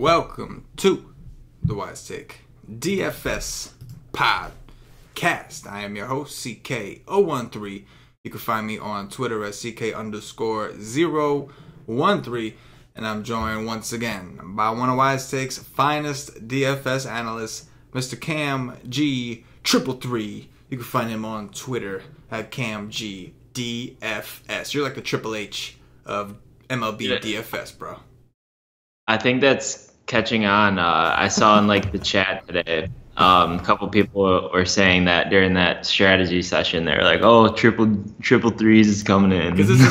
Welcome to the Wise Take DFS podcast. I am your host, CK013. You can find me on Twitter at CK_013. And I'm joined once again by one of Wise Take's finest DFS analysts, Mr. CamG333. You can find him on Twitter at CamG DFS. You're like the Triple H of MLB DFS, bro. I think that's catching on. I saw in the chat today, a couple people were saying that during that strategy session, they're like, "Oh, triple threes is coming in." Because it's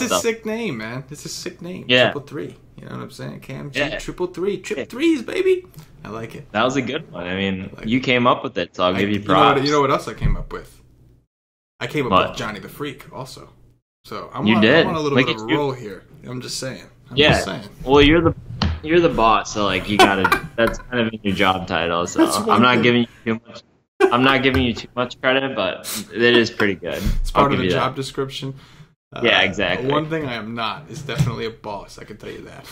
a sick name, man. It's a sick name. Yeah. 333. You know what I'm saying? CamG, Yeah. 333. Trip threes, baby. I like it. That was a good one. I mean, you came up with it, so I'll give you props. You know what else I came up with? I came up with Johnny the Freak also. So I'm on a little bit of a roll here. I'm just saying. Well, you're the boss, so you gotta. That's kind of in your job title. So I'm not giving you too much. I'm not giving you too much credit, but it is pretty good. It's part of the job description. Yeah, exactly. One thing I am not is definitely a boss. I can tell you that.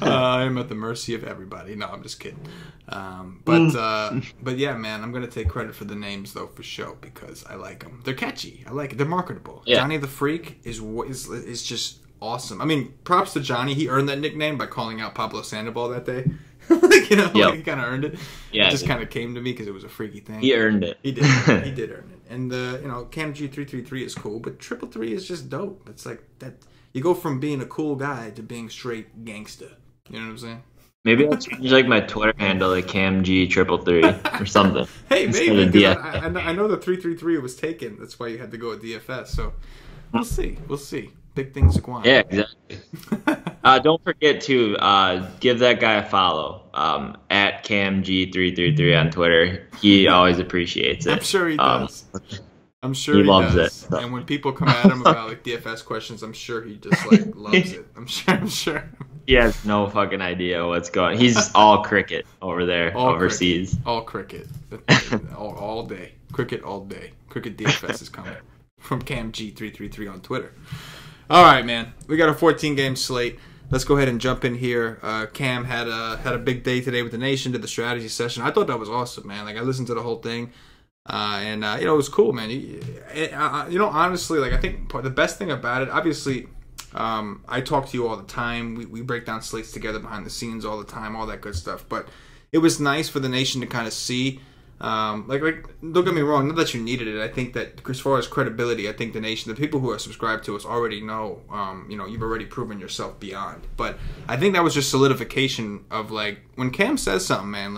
I am at the mercy of everybody. No, I'm just kidding. But yeah, man, I'm gonna take credit for the names though for sure because I like them. They're catchy. I like it. They're marketable. Yeah. Johnny the Freak is just awesome. I mean, props to Johnny. He earned that nickname by calling out Pablo Sandoval that day. He kind of earned it. Yeah, it just kind of came to me because it was a freaky thing. He earned it. He did. He did earn it. And CamG333 is cool, but 333 is just dope. It's like that. You go from being a cool guy to being straight gangster. You know what I'm saying? Maybe I'll change my Twitter handle to CamG333 or something. Hey, maybe. I know the 333 was taken. That's why you had to go with DFS. So we'll see. Big things to go on. Yeah, exactly. Don't forget to give that guy a follow at CamG333 on Twitter. He always appreciates it. I'm sure he does. I'm sure he loves it. So. And when people come at him about DFS questions, I'm sure he just loves it. I'm sure. He has no fucking idea what's going on. He's all cricket over there overseas. All cricket. all day. Cricket all day. Cricket DFS is coming from CamG333 on Twitter. All right, man. We got a 14-game slate. Let's go ahead and jump in here. Cam had a big day today with the Nation, did the strategy session. I thought that was awesome, man. I listened to the whole thing, and it was cool, man. Honestly, I think the best thing about it, obviously, I talk to you all the time. We break down slates together behind the scenes all the time, all that good stuff. But it was nice for the Nation to kind of see. Don't get me wrong, not that you needed it. I think that as far as credibility, I think the Nation, the people who are subscribed to us already know, you've already proven yourself beyond. But I think that was just solidification of when Cam says something, man,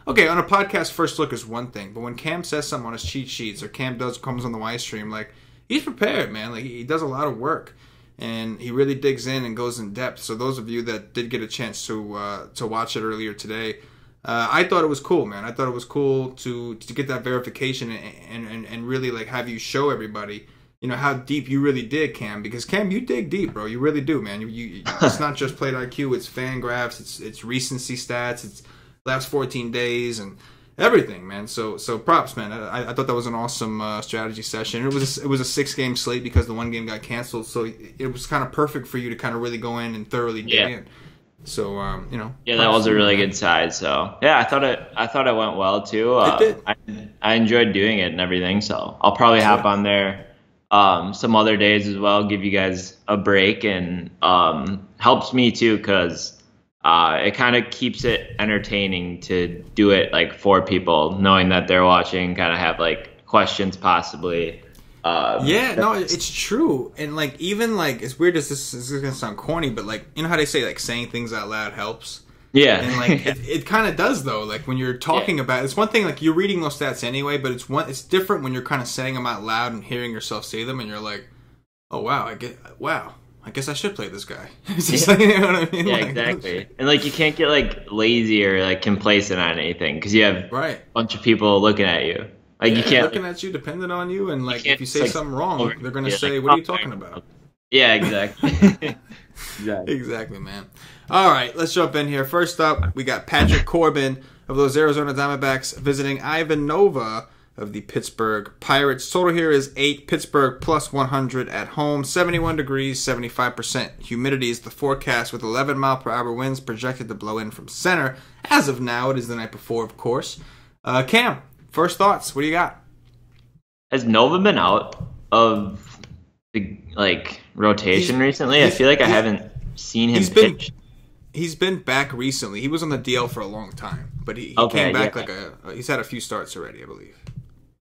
okay, on a podcast, first look is one thing, but when Cam says something on his cheat sheets or Cam comes on the Y stream, he's prepared, man. He does a lot of work and he really digs in and goes in depth. So those of you that did get a chance to watch it earlier today, I thought it was cool, man. I thought it was cool to get that verification and really have you show everybody, how deep you really dig, Cam. Because Cam, you dig deep, bro. You really do, man. It's not just plate IQ. It's fan graphs. It's recency stats. It's last 14 days and everything, man. So props, man. I thought that was an awesome strategy session. It was a 6-game slate because the one game got canceled. So it was kind of perfect for you to kind of really go in and thoroughly dig in. So yeah, that was a really good side. So yeah, I thought it went well too. It did. I enjoyed doing it and everything. So I'll probably hop on there some other days as well. Give you guys a break and helps me too because it kind of keeps it entertaining to do it for people, knowing that they're watching, kind of have questions possibly. It's true. And even as weird as this is gonna sound corny, but you know how they say saying things out loud helps? Yeah. And it kind of does though. When you're talking about it's one thing you're reading those stats anyway, but it's different when you're kind of saying them out loud and hearing yourself say them and you're like, oh wow, I guess I should play this guy. It's just you know what I mean? Yeah, exactly. And you can't get lazy or complacent on anything because you have a bunch of people looking at you. You can't looking at you, depending on you, and if you say something wrong, they're gonna say, "What are you talking about?" Yeah, exactly. Exactly, man. All right, let's jump in here. First up, we got Patrick Corbin of those Arizona Diamondbacks visiting Ivan Nova of the Pittsburgh Pirates. Total here is 8. Pittsburgh plus 100 at home. 71 degrees, 75% humidity is the forecast, with 11-mile-per-hour winds projected to blow in from center. As of now, it is the night before, of course. Cam, first thoughts. What do you got? Has Nova been out of the rotation recently? I feel like I haven't seen him pitch. He's been back recently. He was on the DL for a long time, but he came back he's had a few starts already, I believe.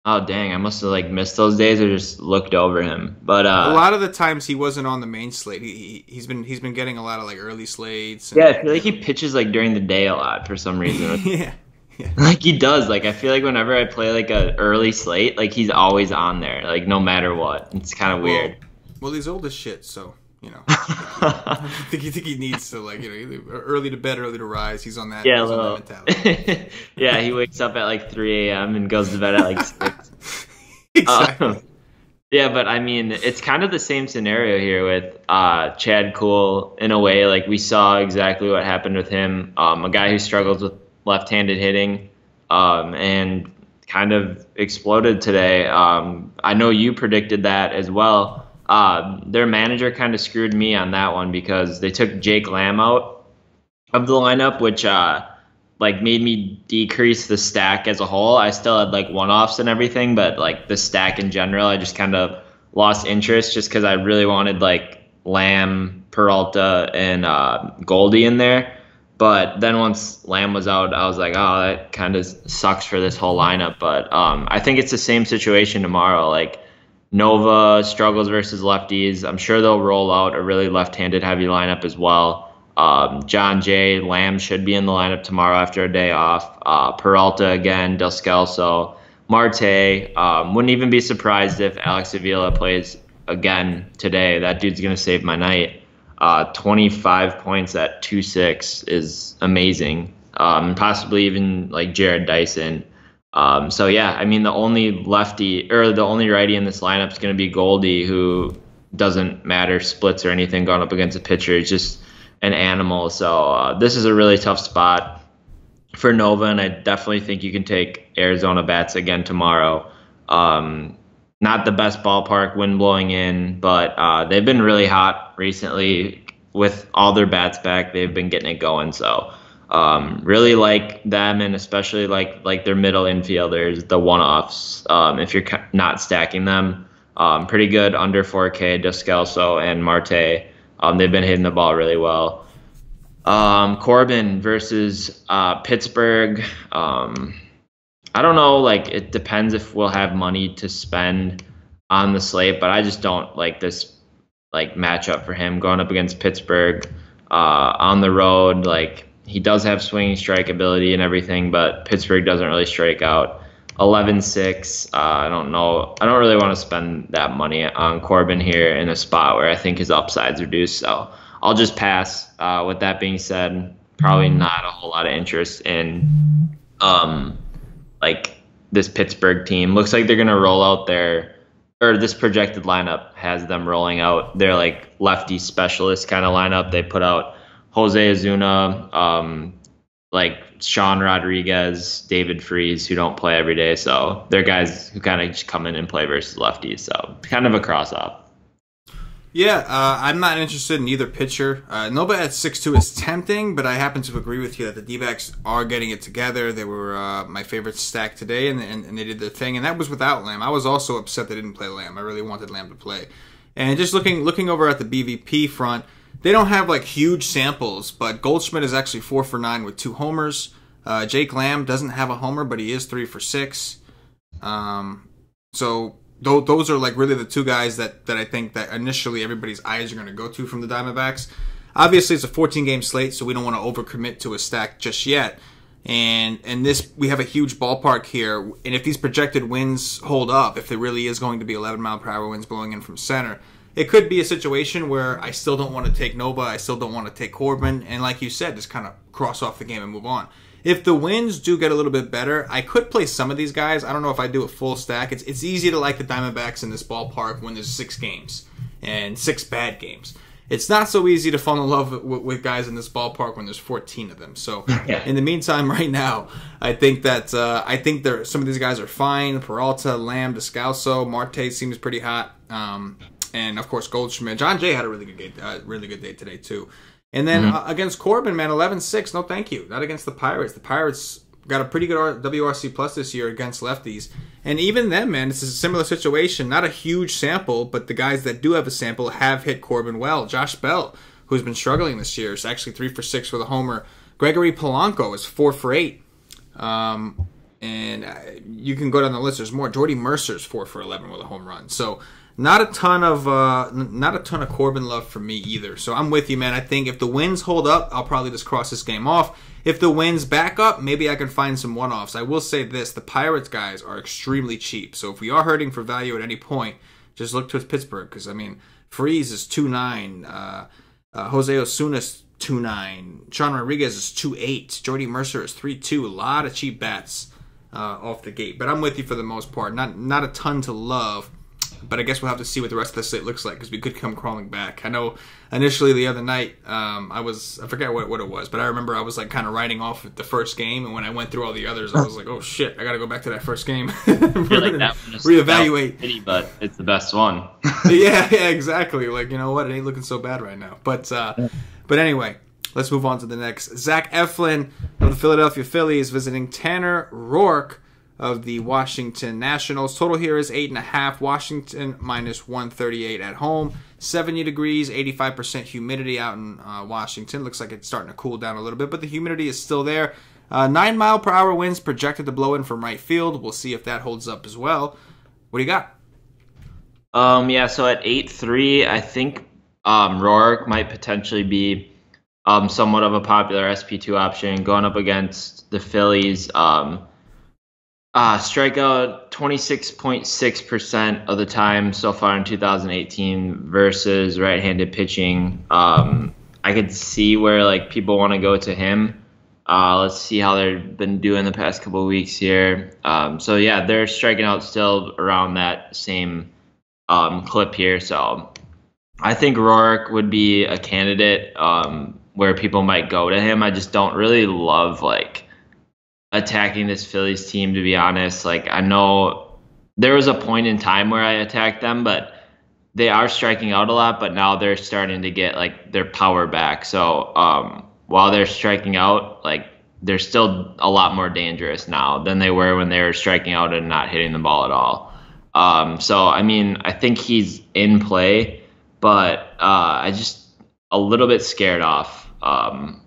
Oh dang! I must have missed those days or just looked over him. But a lot of the times he wasn't on the main slate. He's been getting a lot of early slates. Yeah, I feel like he pitches during the day a lot for some reason. Yeah. He does. I feel like whenever I play an early slate, he's always on there, no matter what. It's kind of weird. Well, he's old as shit, so I think he needs to early to bed, early to rise. He's on that. Yeah, that mentality. Yeah, he wakes up at 3 a.m. and goes to bed at 6. Exactly. Yeah, but I mean, it's kind of the same scenario here with Chad Kuhl in a way. We saw exactly what happened with him. A guy who struggles with left-handed hitting and kind of exploded today. I know you predicted that as well. Their manager kind of screwed me on that one because they took Jake Lamb out of the lineup, which made me decrease the stack as a whole. I still had one-offs and everything, but the stack in general, I just kind of lost interest just because I really wanted Lamb, Peralta, and Goldie in there. But then once Lamb was out, I was like, oh, that kind of sucks for this whole lineup. But I think it's the same situation tomorrow. Nova struggles versus lefties. I'm sure they'll roll out a really left-handed heavy lineup as well. John Jay, Lamb should be in the lineup tomorrow after a day off. Peralta again, Del Scalzo, Marte. Wouldn't even be surprised if Alex Avila plays again today. That dude's going to save my night. 25 points at 2.6 is amazing. Possibly even Jared Dyson. So yeah, I mean the only righty in this lineup is going to be Goldie, who doesn't matter splits or anything going up against a pitcher. He's just an animal. So this is a really tough spot for Nova, and I definitely think you can take Arizona bats again tomorrow. Not the best ballpark, wind blowing in, but they've been really hot recently with all their bats back. They've been getting it going. So really like them, and especially like their middle infielders, the one-offs. If you're not stacking them, pretty good under 4K, Descalso and Marte. They've been hitting the ball really well. Corbin versus Pittsburgh. I don't know, it depends if we'll have money to spend on the slate, but I just don't like this matchup for him going up against Pittsburgh on the road. He does have swinging strike ability and everything, but Pittsburgh doesn't really strike out. 11-6. I don't know. I don't really want to spend that money on Corbin here in a spot where I think his upside's reduced. So I'll just pass. With that being said, probably not a whole lot of interest in this Pittsburgh team. Looks like they're going to roll out this projected lineup has them rolling out their lefty specialist kind of lineup. They put out Jose Ozuna, Sean Rodriguez, David Freese, who don't play every day. So they're guys who kind of just come in and play versus lefties. So kind of a cross-off. Yeah, I'm not interested in either pitcher. Nova at 6-2 is tempting, but I happen to agree with you that the D-backs are getting it together. They were my favorite stack today, and they did their thing, and that was without Lamb. I was also upset they didn't play Lamb. I really wanted Lamb to play. And just looking over at the BVP front, they don't have huge samples, but Goldschmidt is actually 4 for 9 with 2 homers. Jake Lamb doesn't have a homer, but he is 3 for 6. So those are really the two guys that I think that initially everybody's eyes are going to go to from the Diamondbacks. Obviously, it's a 14-game slate, so we don't want to overcommit to a stack just yet. And we have a huge ballpark here, and if these projected winds hold up, if there really is going to be 11-mile-per-hour winds blowing in from center, it could be a situation where I still don't want to take Nova, I still don't want to take Corbin, and like you said, just kind of cross off the game and move on. If the winds do get a little bit better, I could play some of these guys. I don't know if I do a full stack. It's easy to like the Diamondbacks in this ballpark when there's 6 games and 6 bad games. it's not so easy to fall in love with guys in this ballpark when there's 14 of them. So in the meantime, right now, I think that some of these guys are fine. Peralta, Lamb, Descalso, Marte seems pretty hot, and of course Goldschmidt. John Jay had a really good day today too. And then against Corbin, man, 11-6. No, thank you. Not against the Pirates. The Pirates got a pretty good WRC plus this year against lefties. And even then, man, this is a similar situation. Not a huge sample, but the guys that do have a sample have hit Corbin well. Josh Bell, who's been struggling this year, is actually 3 for 6 with a homer. Gregory Polanco is 4 for 8. And you can go down the list. There's more. Jordy Mercer's 4 for 11 with a home run. So not a ton of Corbin love for me either. So I'm with you, man. I think if the wins hold up, I'll probably just cross this game off. If the wins back up, maybe I can find some one-offs. I will say this: the Pirates guys are extremely cheap. So if we are hurting for value at any point, just look towards Pittsburgh, because I mean, Freese is 2.9, Jose Osuna's 2.9, Sean Rodriguez is 2.8, Jordy Mercer is 3.2. A lot of cheap bats off the gate. But I'm with you for the most part. Not a ton to love. But I guess we'll have to see what the rest of the slate looks like, because we could come crawling back. I know initially the other night, I forget what it was, but I remember I was like kind of writing off the first game, and when I went through all the others, I was like, oh shit, I got to go back to that first game. Reevaluate. But it's the best one. yeah, exactly. Like, you know what? It ain't looking so bad right now. But anyway, let's move on to the next. Zach Eflin of the Philadelphia Phillies visiting Tanner Roark of the Washington Nationals. Total here is 8.5. Washington minus 138 at home. 70 degrees, 85% humidity out in Washington. Looks like it's starting to cool down a little bit, but the humidity is still there. 9-mile-per-hour winds projected to blow in from right field. We'll see if that holds up as well. What do you got? So at 8.3, I think Roark might potentially be somewhat of a popular SP2 option going up against the Phillies. Strikeout 26.6% of the time so far in 2018 versus right-handed pitching. I could see where like people want to go to him. Let's see how they've been doing the past couple of weeks here. They're striking out still around that same clip here. So I think Roark would be a candidate where people might go to him. I just don't really love like attacking this Phillies team, to be honest. Like, I know there was a point in time where I attacked them, but they are striking out a lot, but now they're starting to get like their power back. So while they're striking out, like they're still a lot more dangerous now than they were when they were striking out and not hitting the ball at all. I think he's in play, but I just a little bit scared off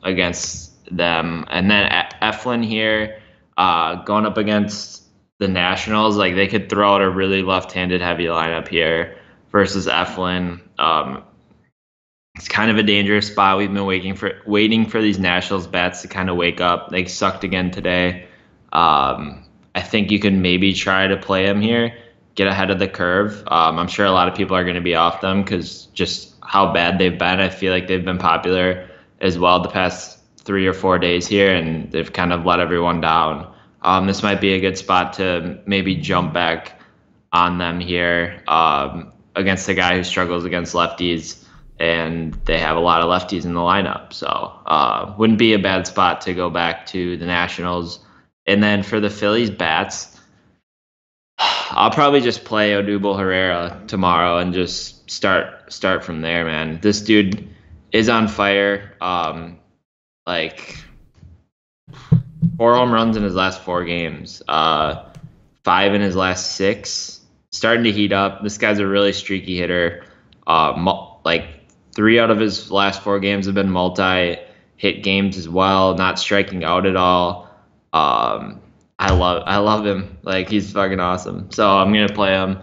against them. And then Eflin here going up against the Nationals, like they could throw out a really left-handed heavy lineup here versus Eflin. It's kind of a dangerous spot. We've been waiting for these Nationals bats to kind of wake up. They sucked again today. I think you can maybe try to play them here, get ahead of the curve. I'm sure a lot of people are going to be off them because just how bad they've been. I feel like they've been popular as well the past 3 or 4 days here, and they've kind of let everyone down. This might be a good spot to maybe jump back on them here against a guy who struggles against lefties, and they have a lot of lefties in the lineup. So wouldn't be a bad spot to go back to the Nationals. And then for the Phillies bats, I'll probably just play Odubel Herrera tomorrow and just start from there, man. This dude is on fire. 4 home runs in his last 4 games, 5 in his last 6. Starting to heat up. This guy's a really streaky hitter. 3 out of his last 4 games have been multi-hit games as well. Not striking out at all. I love him. Like, he's fucking awesome. So I'm gonna play him.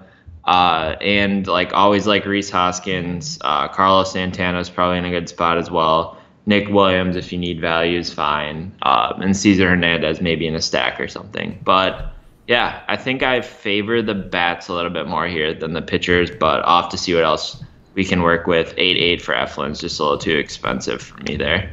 And always like Rhys Hoskins, Carlos Santana is probably in a good spot as well. Nick Williams, if you need value, is fine. And Cesar Hernandez maybe in a stack or something. But yeah, I think I favor the bats a little bit more here than the pitchers, but I'll have to see what else we can work with. 8.8 for Eflin's just a little too expensive for me there.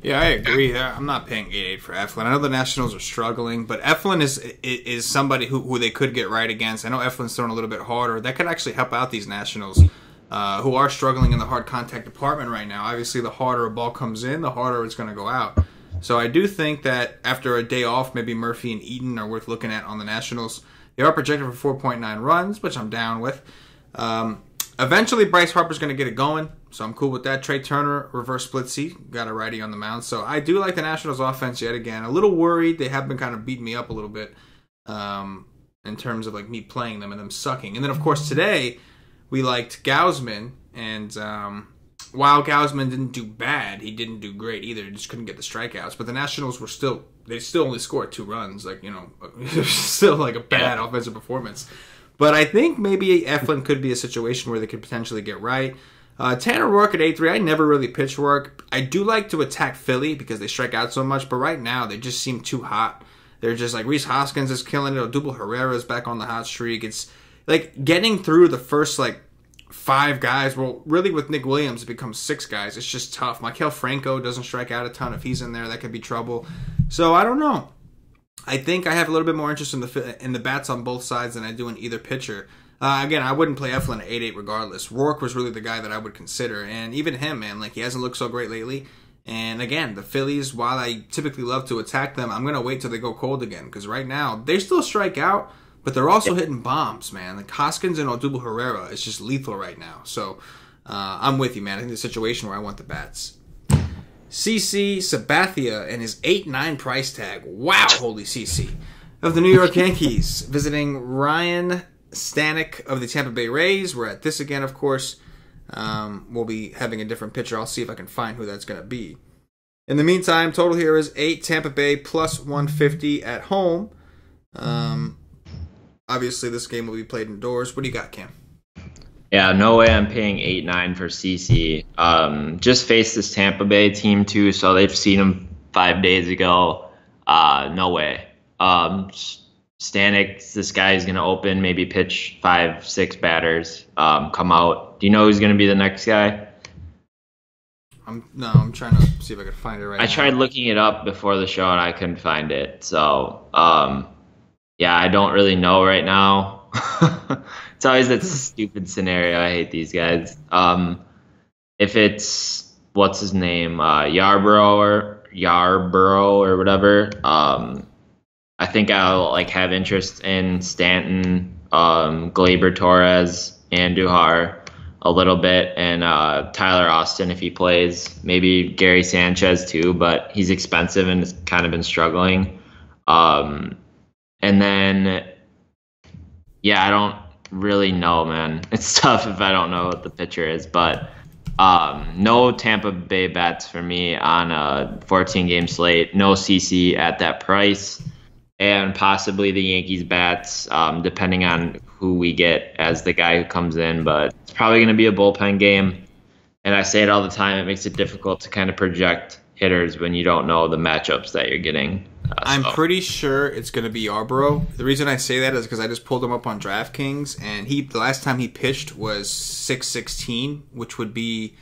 Yeah, I agree. I'm not paying 8.8 for Eflin. I know the Nationals are struggling, but Eflin is somebody who they could get right against. I know Eflin's thrown a little bit harder. That could actually help out these Nationals who are struggling in the hard contact department right now. Obviously, the harder a ball comes in, the harder it's going to go out. So I do think that after a day off, maybe Murphy and Eaton are worth looking at on the Nationals. They are projected for 4.9 runs, which I'm down with. Eventually, Bryce Harper's going to get it going, so I'm cool with that. Trey Turner, reverse splitsy, got a righty on the mound. So I do like the Nationals offense yet again. A little worried. They have been kind of beating me up a little bit in terms of like me playing them and them sucking. And then, of course, today we liked Gausman, and while Gausman didn't do bad, he didn't do great either. He just couldn't get the strikeouts. But the Nationals were still only scored 2 runs. Like, it was still like a bad offensive performance. But I think maybe Eflin could be a situation where they could potentially get right. Tanner Roark at 8-3. I never really pitch Roark. I do like to attack Philly because they strike out so much, but right now they just seem too hot. They're just like Rhys Hoskins is killing it. Odubel Herrera is back on the hot streak. It's like getting through the first like 5 guys. Well, really with Nick Williams, it becomes 6 guys. It's just tough. Maikel Franco doesn't strike out a ton. If he's in there, that could be trouble. So I don't know. I think I have a little bit more interest in the bats on both sides than I do in either pitcher. Again, I wouldn't play Eflin at 8-8 regardless. Roark was really the guy that I would consider. And even him, man, like he hasn't looked so great lately. And again, the Phillies, while I typically love to attack them, I'm going to wait till they go cold again. Because right now, they still strike out, but they're also hitting bombs, man. Like Hoskins and Odubel Herrera is just lethal right now. So I'm with you, man. I think the situation where I want the bats. CC Sabathia and his 8-9 price tag. Wow, holy CC. Of the New York Yankees, visiting Ryan Stanek of the Tampa Bay Rays. We're at this again, of course. We'll be having a different pitcher. I'll see if I can find who that's going to be. In the meantime, total here is 8 Tampa Bay plus 150 at home. Obviously, this game will be played indoors. What do you got, Cam? Yeah, no way I'm paying 8-9 for CC. Just faced this Tampa Bay team too, so they've seen him 5 days ago. No way. Stanek, this guy is going to open, maybe pitch 5-6 batters, come out. Do you know who's going to be the next guy? I'm trying to see if I can find it right now. I tried looking it up before the show and I couldn't find it. So, yeah, I don't really know right now. It's always that stupid scenario. I hate these guys. If it's what's his name, Yarbrough or whatever. I think I'll have interest in Stanton, Gleyber Torres, Andujar a little bit, and Tyler Austin if he plays. Maybe Gary Sanchez too, but he's expensive and has kind of been struggling. And then, yeah, I don't really know, man. It's tough if I don't know what the pitcher is, but no Tampa Bay bats for me on a 14-game slate. No CC at that price, and possibly the Yankees bats, depending on who we get as the guy who comes in. But it's probably going to be a bullpen game, and I say it all the time. It makes it difficult to kind of project hitters when you don't know the matchups that you're getting. I'm pretty sure it's going to be Yarbrough. The reason I say that is because I just pulled him up on DraftKings, and the last time he pitched was 6/16, which would be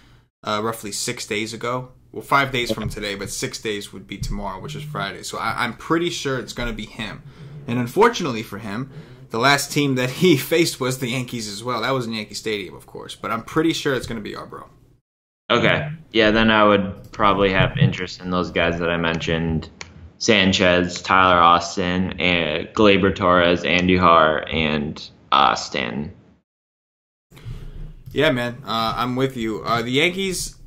roughly 6 days ago. Well, 5 days from today, but 6 days would be tomorrow, which is Friday. So I'm pretty sure it's going to be him. And unfortunately for him, the last team that he faced was the Yankees as well. That was in Yankee Stadium, of course. But I'm pretty sure it's going to be Yarbrough. Okay. Yeah, then I would probably have interest in those guys that I mentioned. Sanchez, Tyler Austin, and Gleyber Torres, Andujar, and Stanton. Yeah, man. I'm with you. The Yankees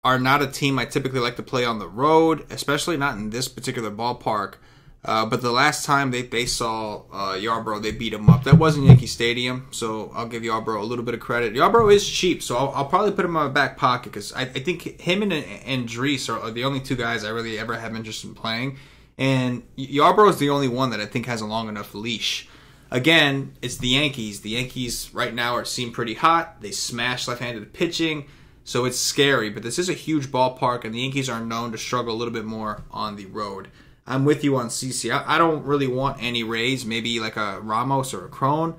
are not a team I typically like to play on the road, especially not in this particular ballpark. But the last time they saw Yarbrough, they beat him up. That wasn't Yankee Stadium, so I'll give Yarbrough a little bit of credit. Yarbrough is cheap, so I'll probably put him in my back pocket because I think him and Andres are the only two guys I really ever have interest in playing. And Yarbrough is the only one that I think has a long enough leash. Again, it's the Yankees. The Yankees right now seem pretty hot. They smash left-handed pitching, so it's scary. But this is a huge ballpark, and the Yankees are known to struggle a little bit more on the road. I'm with you on CC. I don't really want any Rays, maybe like a Ramos or a Crone.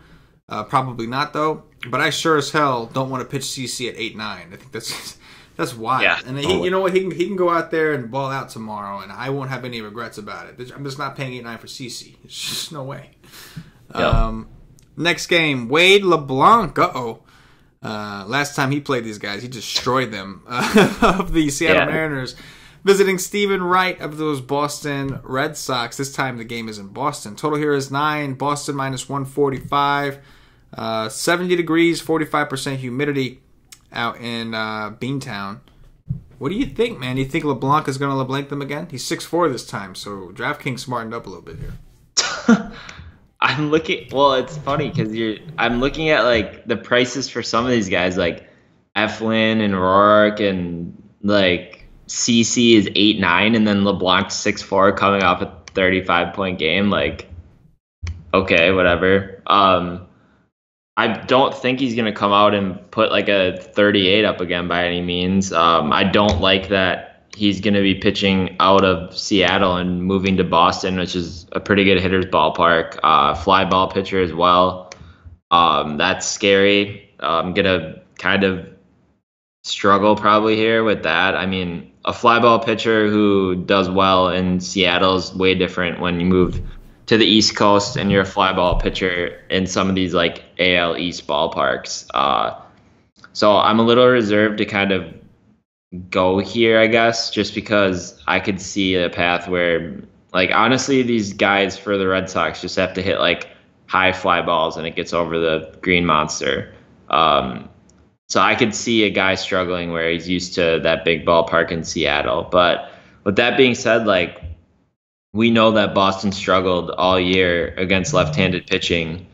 Probably not, though. But I sure as hell don't want to pitch CC at 8-9. I think that's wild. Yeah, and you know what? He can go out there and ball out tomorrow, and I won't have any regrets about it. I'm just not paying 8-9 for CC. It's just no way. Yep. Next game, Wade LeBlanc. Last time he played these guys, he destroyed them. Of the Seattle Mariners, visiting Stephen Wright of those Boston Red Sox. This time the game is in Boston. Total here is 9. Boston minus 145. 70 degrees, 45% humidity out in Beantown. What do you think, man? Do you think LeBlanc is going to LeBlanc them again? He's 6'4" this time, so DraftKings smartened up a little bit here. I'm looking. Well, it's funny because I'm looking at like the prices for some of these guys, like Eflin and Rourke, and like CC is 8-9, and then LeBlanc's 6'4", coming off a 35-point game. Like, okay, whatever. I don't think he's going to come out and put like a 38 up again by any means. I don't like that he's going to be pitching out of Seattle and moving to Boston, which is a pretty good hitter's ballpark. Fly ball pitcher as well. That's scary. I'm going to kind of struggle probably here with that. I mean, a fly ball pitcher who does well in Seattle is way different when you move to the East Coast and you're a fly ball pitcher in some of these like AL East ballparks. So I'm a little reserved to kind of go here, I guess, just because I could see a path where, like, honestly, these guys for the Red Sox just have to hit like high fly balls and it gets over the green monster. So I could see a guy struggling where he's used to that big ballpark in Seattle. But with that being said, like, we know that Boston struggled all year against left-handed pitching,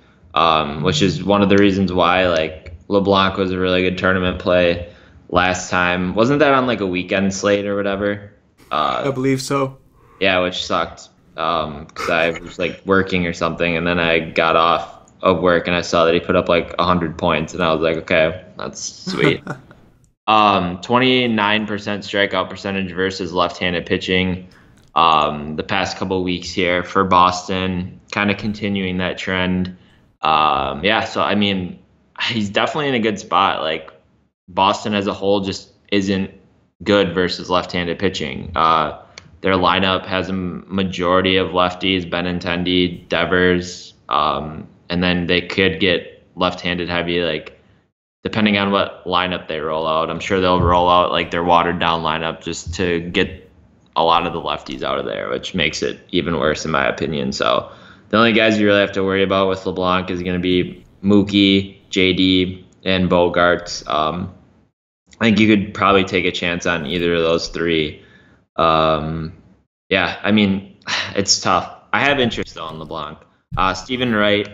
which is one of the reasons why like LeBlanc was a really good tournament play last time. Wasn't that on like a weekend slate or whatever? I believe so. Yeah, which sucked because I was like working or something, and then I got off of work and I saw that he put up like 100 points, and I was like, okay, that's sweet. 29% strikeout percentage versus left-handed pitching. The past couple of weeks here for Boston, kind of continuing that trend. So I mean, he's definitely in a good spot. Like, Boston as a whole just isn't good versus left-handed pitching. Their lineup has a majority of lefties: Benintendi, Devers, and then they could get left-handed heavy, like, depending on what lineup they roll out. I'm sure they'll roll out like their watered-down lineup just to get a lot of the lefties out of there, which makes it even worse in my opinion. So the only guys you really have to worry about with LeBlanc is going to be Mookie, JD, and Bogarts. I think you could probably take a chance on either of those three. I mean, it's tough. I have interest though in LeBlanc. Stephen Wright,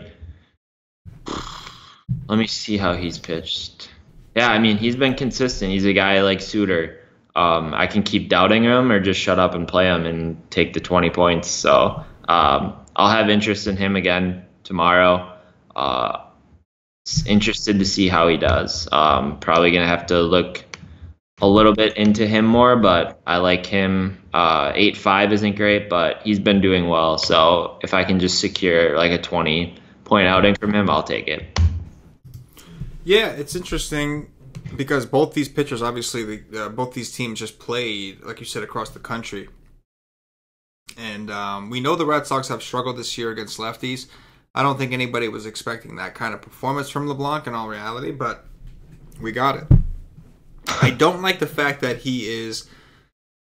let me see how he's pitched. Yeah, I mean, he's been consistent. He's a guy like Suter. I can keep doubting him or just shut up and play him and take the 20 points. So I'll have interest in him again tomorrow. Interested to see how he does. Probably going to have to look a little bit into him more, but I like him. 8.5 isn't great, but he's been doing well. So if I can just secure like a 20-point outing from him, I'll take it. Yeah, it's interesting because both these pitchers, obviously, both these teams just played, like you said, across the country. And we know the Red Sox have struggled this year against lefties. I don't think anybody was expecting that kind of performance from LeBlanc in all reality, but we got it. I don't like the fact that he is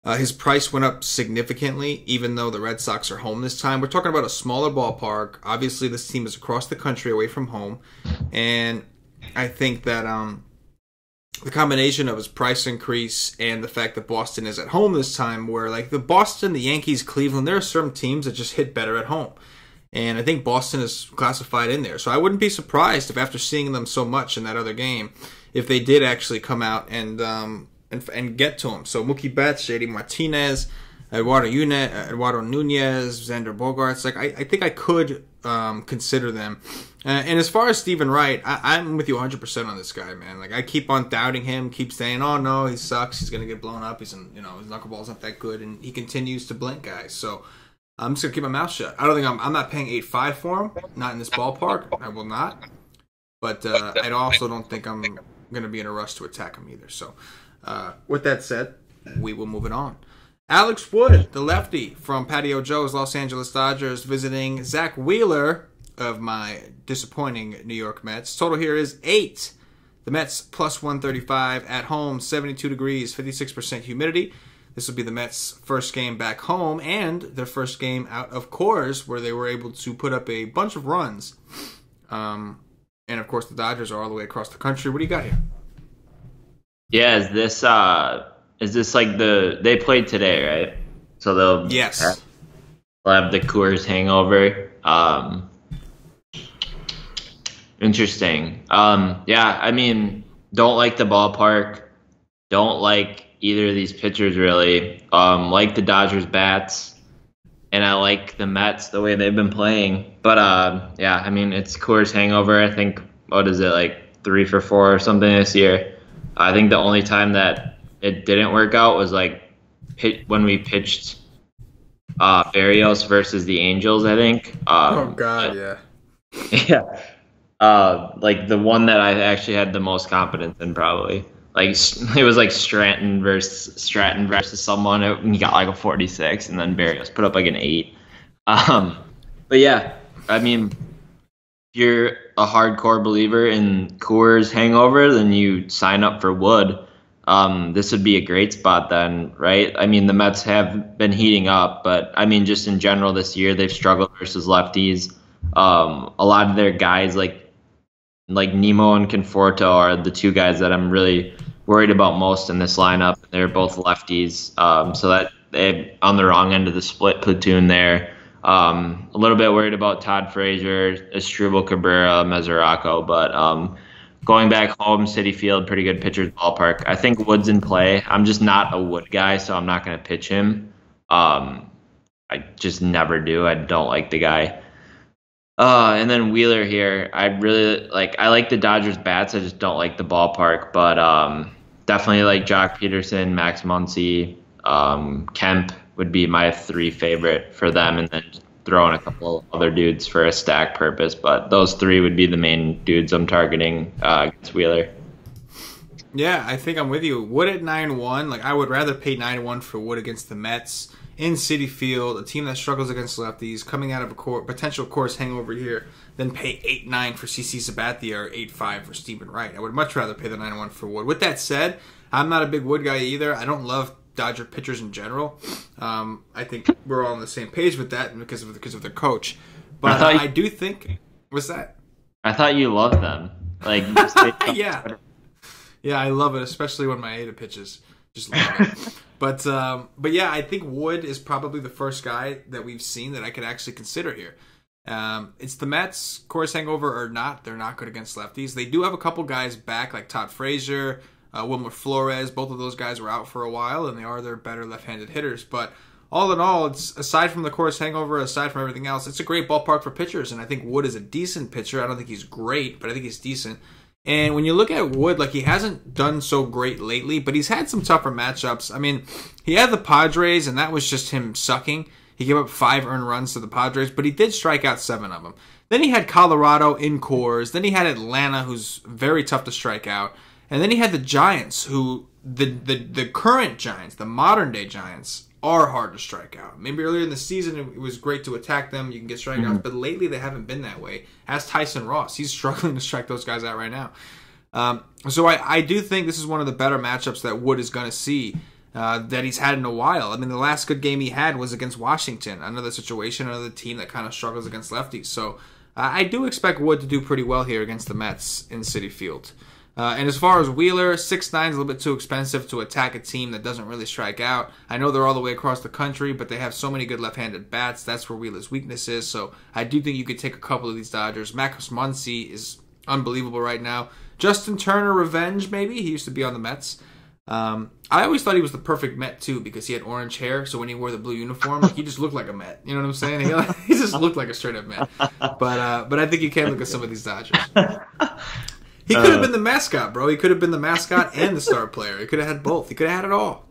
his price went up significantly, even though the Red Sox are home this time. We're talking about a smaller ballpark. Obviously, this team is across the country away from home. And I think that the combination of his price increase and the fact that Boston is at home this time, where like the Boston, the Yankees, Cleveland, there are certain teams that just hit better at home. And I think Boston is classified in there. So I wouldn't be surprised if after seeing them so much in that other game, if they did actually come out and get to him. So Mookie Betts, JD Martinez, Eduardo Nunez, Xander Bogaerts, like I think I could consider them. And as far as Stephen Wright, I'm with you 100% on this guy, man. Like I keep on doubting him, keep saying, "Oh no, he sucks. He's gonna get blown up. His knuckleball's not that good," and he continues to blink guys. So I'm just gonna keep my mouth shut. I don't think I'm not paying 8.5 for him. Not in this ballpark. I will not. But I also don't think I'm gonna be in a rush to attack him either. So with that said, we will move it on. Alex Wood, the lefty from Patio Joe's Los Angeles Dodgers, visiting Zach Wheeler of my disappointing New York Mets. Total here is 8. The Mets plus 135 at home, 72 degrees, 56% humidity. This will be the Mets' first game back home and their first game out of Coors, where they were able to put up a bunch of runs. And of course, the Dodgers are all the way across the country. What do you got here? Yeah, is this like they played today, right? So they'll they'll have the Coors hangover. Interesting. Yeah, I mean, don't like the ballpark. Don't like either of these pitchers really. Like the Dodgers bats, and I like the Mets the way they've been playing. But yeah, I mean, it's Coors hangover. I think, what is it, like 3 for 4 or something this year. I think the only time that it didn't work out was like when we pitched Barrios versus the Angels, I think. Oh God, yeah. Yeah. Like the one that I actually had the most confidence in, probably. Like it was like Stratton versus someone. And he got like a 46, and then Barrios put up like an 8. But yeah, I mean, if you're a hardcore believer in Coors hangover, then you sign up for Wood. This would be a great spot then, right? I mean, the Mets have been heating up, but I mean, just in general this year, they've struggled versus lefties. A lot of their guys like Nemo and Conforto are the two guys that I'm really worried about most in this lineup. They're both lefties, so that they're on the wrong end of the split platoon there. A little bit worried about Todd Frazier, Asdrubal Cabrera, Mesoraco, but going back home, Citi Field, pretty good pitcher's ballpark. I think Wood's in play. I'm just not a Wood guy, so I'm not going to pitch him. I just never do. I don't like the guy. And then Wheeler here, I like the Dodgers bats. I just don't like the ballpark, but definitely like Jock Peterson, Max Muncy, Kemp would be my 3 favorite for them, and then throw in a couple other dudes for a stack purpose. But those 3 would be the main dudes I'm targeting against Wheeler. Yeah, I think I'm with you. Wood at 9-1. Like, I would rather pay 9-1 for Wood against the Mets in Citi Field, a team that struggles against lefties, coming out of a potential Coors hangover here, than pay 8-9 for CC Sabathia or 8-5 for Stephen Wright. I would much rather pay the 9-1 for Wood. With that said, I'm not a big Wood guy either. I don't love Dodger pitchers in general. I think we're all on the same page with that because of their coach. But I do think, what's that? I thought you loved them. Like, yeah, I love it, especially when Maeda pitches. Just love it. But yeah, I think Wood is probably the first guy that we've seen that I could actually consider here. It's the Mets, Coors hangover or not, they're not good against lefties. They do have a couple guys back, like Todd Frazier, Wilmer Flores. Both of those guys were out for a while, and they are their better left-handed hitters. But all in all, it's aside from the Coors hangover, aside from everything else, it's a great ballpark for pitchers, and I think Wood is a decent pitcher. I don't think he's great, but I think he's decent. And when you look at Wood, like, he hasn't done so great lately, but he's had some tougher matchups. I mean, he had the Padres, and that was just him sucking. He gave up 5 earned runs to the Padres, but he did strike out 7 of them. Then he had Colorado in Coors. Then he had Atlanta, who's very tough to strike out. And then he had the Giants, who, the current Giants, the modern-day Giants, are hard to strike out. Maybe earlier in the season it was great to attack them. You can get strikeouts, but lately they haven't been that way. Ask Tyson Ross. He's struggling to strike those guys out right now. So I do think this is one of the better matchups that Wood is going to see that he's had in a while. I mean, the last good game he had was against Washington, another situation, another team that kind of struggles against lefties. So I do expect Wood to do pretty well here against the Mets in Citi Field. And as far as Wheeler, 6'9" is a little bit too expensive to attack a team that doesn't really strike out. I know they're all the way across the country, but they have so many good left-handed bats. That's where Wheeler's weakness is. So I do think you could take a couple of these Dodgers. Max Muncy is unbelievable right now. Justin Turner, revenge, maybe. He used to be on the Mets. I always thought he was the perfect Met, too, because he had orange hair. So when he wore the blue uniform, he just looked like a Met. You know what I'm saying? He just looked like a straight-up Met. But I think you can look at some of these Dodgers. He could have been the mascot, bro. He could have been the mascot and the star player. He could have had both. He could have had it all.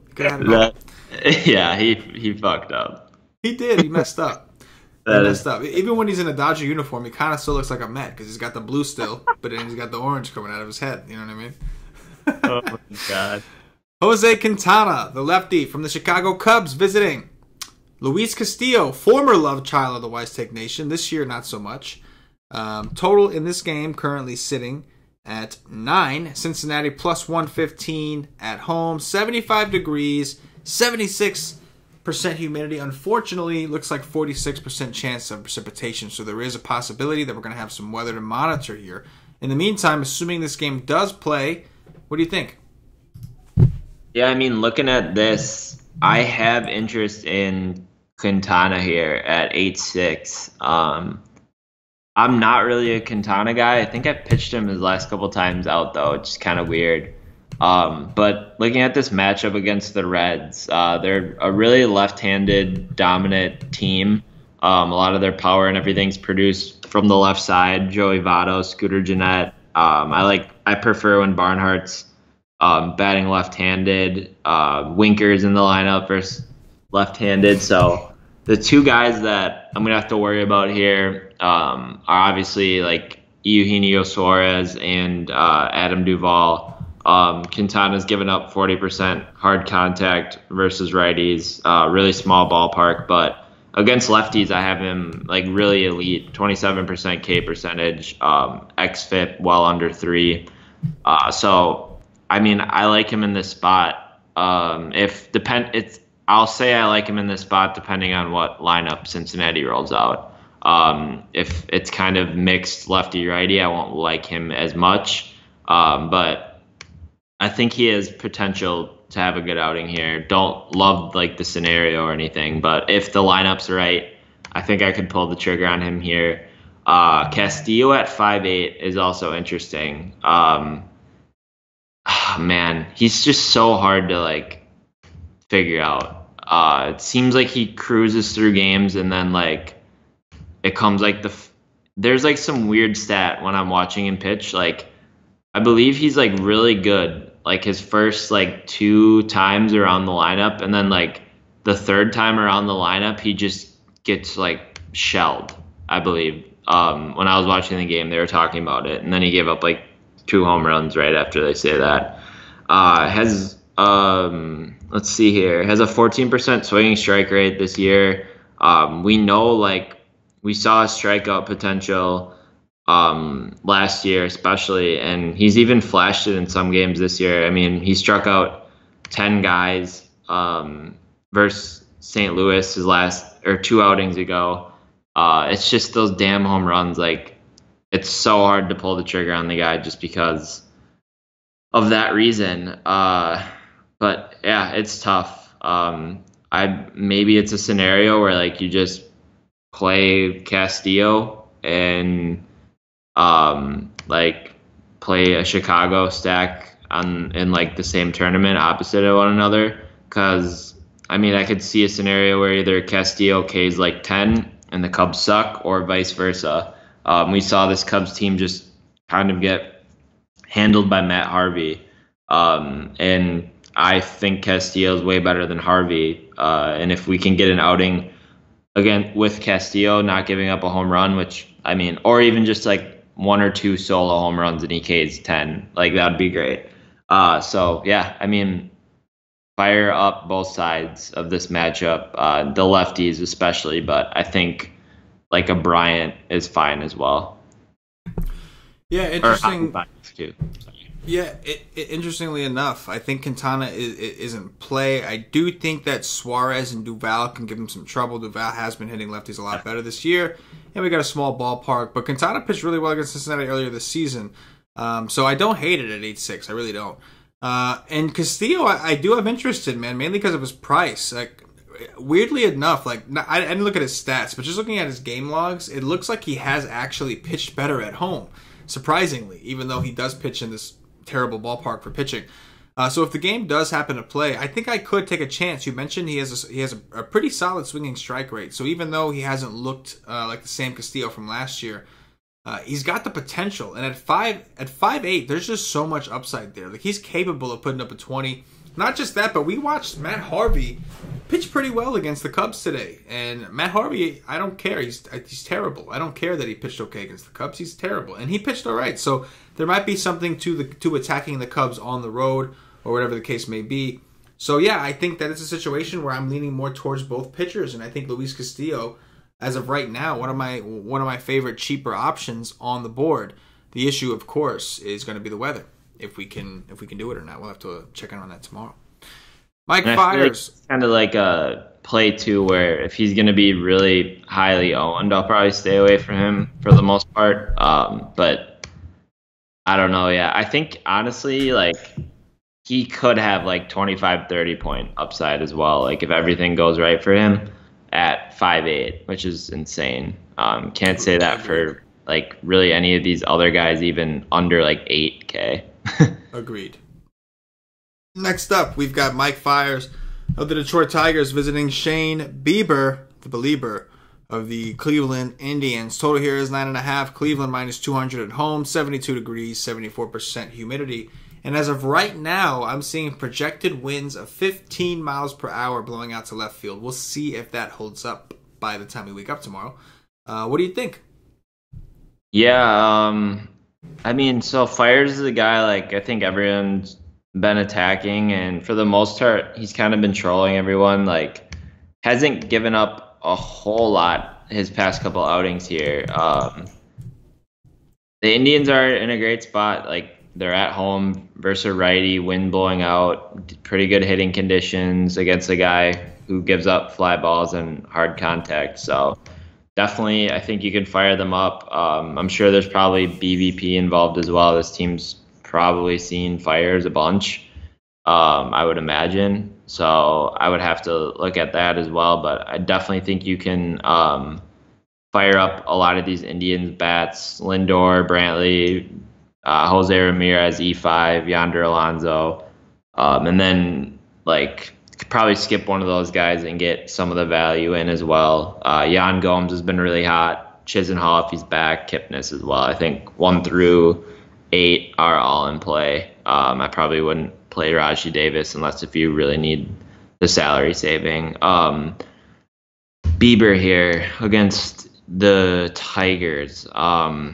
Yeah, he fucked up. He did. He messed up. Messed up. Even when he's in a Dodger uniform, he kind of still looks like a Met because he's got the blue still, but then he's got the orange coming out of his head. You know what I mean? Oh, my God. Jose Quintana, the lefty from the Chicago Cubs, visiting. Luis Castillo, former love child of the Wise Take Nation. This year, not so much. Total in this game currently sitting at 9. Cincinnati plus 115 at home. 75 degrees, 76% humidity. Unfortunately, looks like 46% chance of precipitation. So there is a possibility that we're going to have some weather to monitor here. In the meantime, assuming this game does play, what do you think? Yeah, I mean, looking at this, I have interest in Quintana here at 8-6. I'm not really a Quintana guy. I think I pitched him his last couple times out, though. It's just kind of weird. But looking at this matchup against the Reds, they're a really left-handed dominant team. A lot of their power and everything's produced from the left side. Joey Votto, Scooter Gennett. I prefer when Barnhart's batting left-handed. Winker's in the lineup versus left-handed. So the two guys that I'm gonna have to worry about here are obviously like Eugenio Suarez and Adam Duvall. Quintana's given up 40% hard contact versus righties. Really small ballpark, but against lefties, I have him like really elite, 27% K percentage, xFIP well under 3. So I mean, I like him in this spot. I'll say I like him in this spot depending on what lineup Cincinnati rolls out. If it's kind of mixed lefty righty, I won't like him as much. But I think he has potential to have a good outing here. Don't love like the scenario or anything, but if the lineup's right, I think I could pull the trigger on him here. Castillo at 5'8" is also interesting. Man, he's just so hard to like figure out. It seems like he cruises through games and then like it comes like there's like some weird stat when I'm watching him pitch. Like I believe he's like really good like his first like 2 times around the lineup, and then like the third time around the lineup he just gets like shelled, I believe. When I was watching the game, they were talking about it, and then he gave up like 2 home runs right after they say that. Let's see here. Has a 14% swinging strike rate this year. We know like we saw a strikeout potential last year especially, and he's even flashed it in some games this year. I mean, he struck out 10 guys versus St. Louis his last or 2 outings ago. It's just those damn home runs. Like it's so hard to pull the trigger on the guy just because of that reason. But yeah, it's tough. Maybe it's a scenario where like you just play Castillo and like play a Chicago stack in like the same tournament opposite of one another. Cause I mean, I could see a scenario where either Castillo K's like 10 and the Cubs suck, or vice versa. We saw this Cubs team just kind of get handled by Matt Harvey. And I think Castillo is way better than Harvey. And if we can get an outing again with Castillo not giving up a home run, which I mean, or even just like 1 or 2 solo home runs and EK's 10, like that would be great. So yeah, I mean, fire up both sides of this matchup, the lefties especially, but I think like a Bryant is fine as well. Yeah, interesting. Too. Yeah, interestingly enough, I think Quintana is in play. I do think that Suarez and Duvall can give him some trouble. Duvall has been hitting lefties a lot better this year, and we got a small ballpark. But Quintana pitched really well against Cincinnati earlier this season, so I don't hate it at 8-6. I really don't. And Castillo, I do have interest in, man, mainly because of his price. Like, weirdly enough, like I didn't look at his stats, but just looking at his game logs, it looks like he has actually pitched better at home, surprisingly, even though he does pitch in this terrible ballpark for pitching. So if the game does happen to play, I think I could take a chance. You mentioned he has a pretty solid swinging strike rate. So even though he hasn't looked like the same Castillo from last year, he's got the potential. And at 5'8", there's just so much upside there. Like he's capable of putting up a 20. Not just that, but we watched Matt Harvey pitch pretty well against the Cubs today. And Matt Harvey, I don't care. He's terrible. I don't care that he pitched okay against the Cubs. He's terrible. And he pitched all right. So there might be something to attacking the Cubs on the road or whatever the case may be. So yeah, I think that it's a situation where I'm leaning more towards both pitchers. And I think Luis Castillo, as of right now, one of my favorite cheaper options on the board. The issue, of course, is going to be the weather. If we can do it or not, we'll have to check in on that tomorrow. Mike Fiers, like kind of like a play too, where if he's going to be really highly owned, I'll probably stay away from him for the most part. But I don't know. Yeah, I think honestly, like he could have like 25, 30 point upside as well. Like if everything goes right for him at 5'8", which is insane. Can't say that for like really any of these other guys, even under like 8K. Agreed. Next up, we've got Mike Fiers of the Detroit Tigers visiting Shane Bieber, the believer of the Cleveland Indians. Total here is 9.5. Cleveland minus 200 at home, 72 degrees, 74% humidity. And as of right now, I'm seeing projected winds of 15 miles per hour blowing out to left field. We'll see if that holds up by the time we wake up tomorrow. What do you think? Yeah, I mean, so Fiers is a guy like I think everyone's been attacking, and for the most part, he's kind of been trolling everyone. Like, hasn't given up a whole lot his past couple outings here. The Indians are in a great spot. Like, they're at home versus a righty, wind blowing out, pretty good hitting conditions against a guy who gives up fly balls and hard contact. So definitely, I think you can fire them up. I'm sure there's probably BVP involved as well. This team's probably seen Fiers a bunch, I would imagine. So I would have to look at that as well. But I definitely think you can fire up a lot of these Indians bats: Lindor, Brantley, Jose Ramirez, E5, Yonder Alonso, and then like could probably skip one of those guys and get some of the value in as well. Yan Gomes has been really hot. Chisenhall, if he's back, Kipnis as well. I think 1 through 8 are all in play. I probably wouldn't play Raji Davis unless if you really need the salary saving. Bieber here against the Tigers. I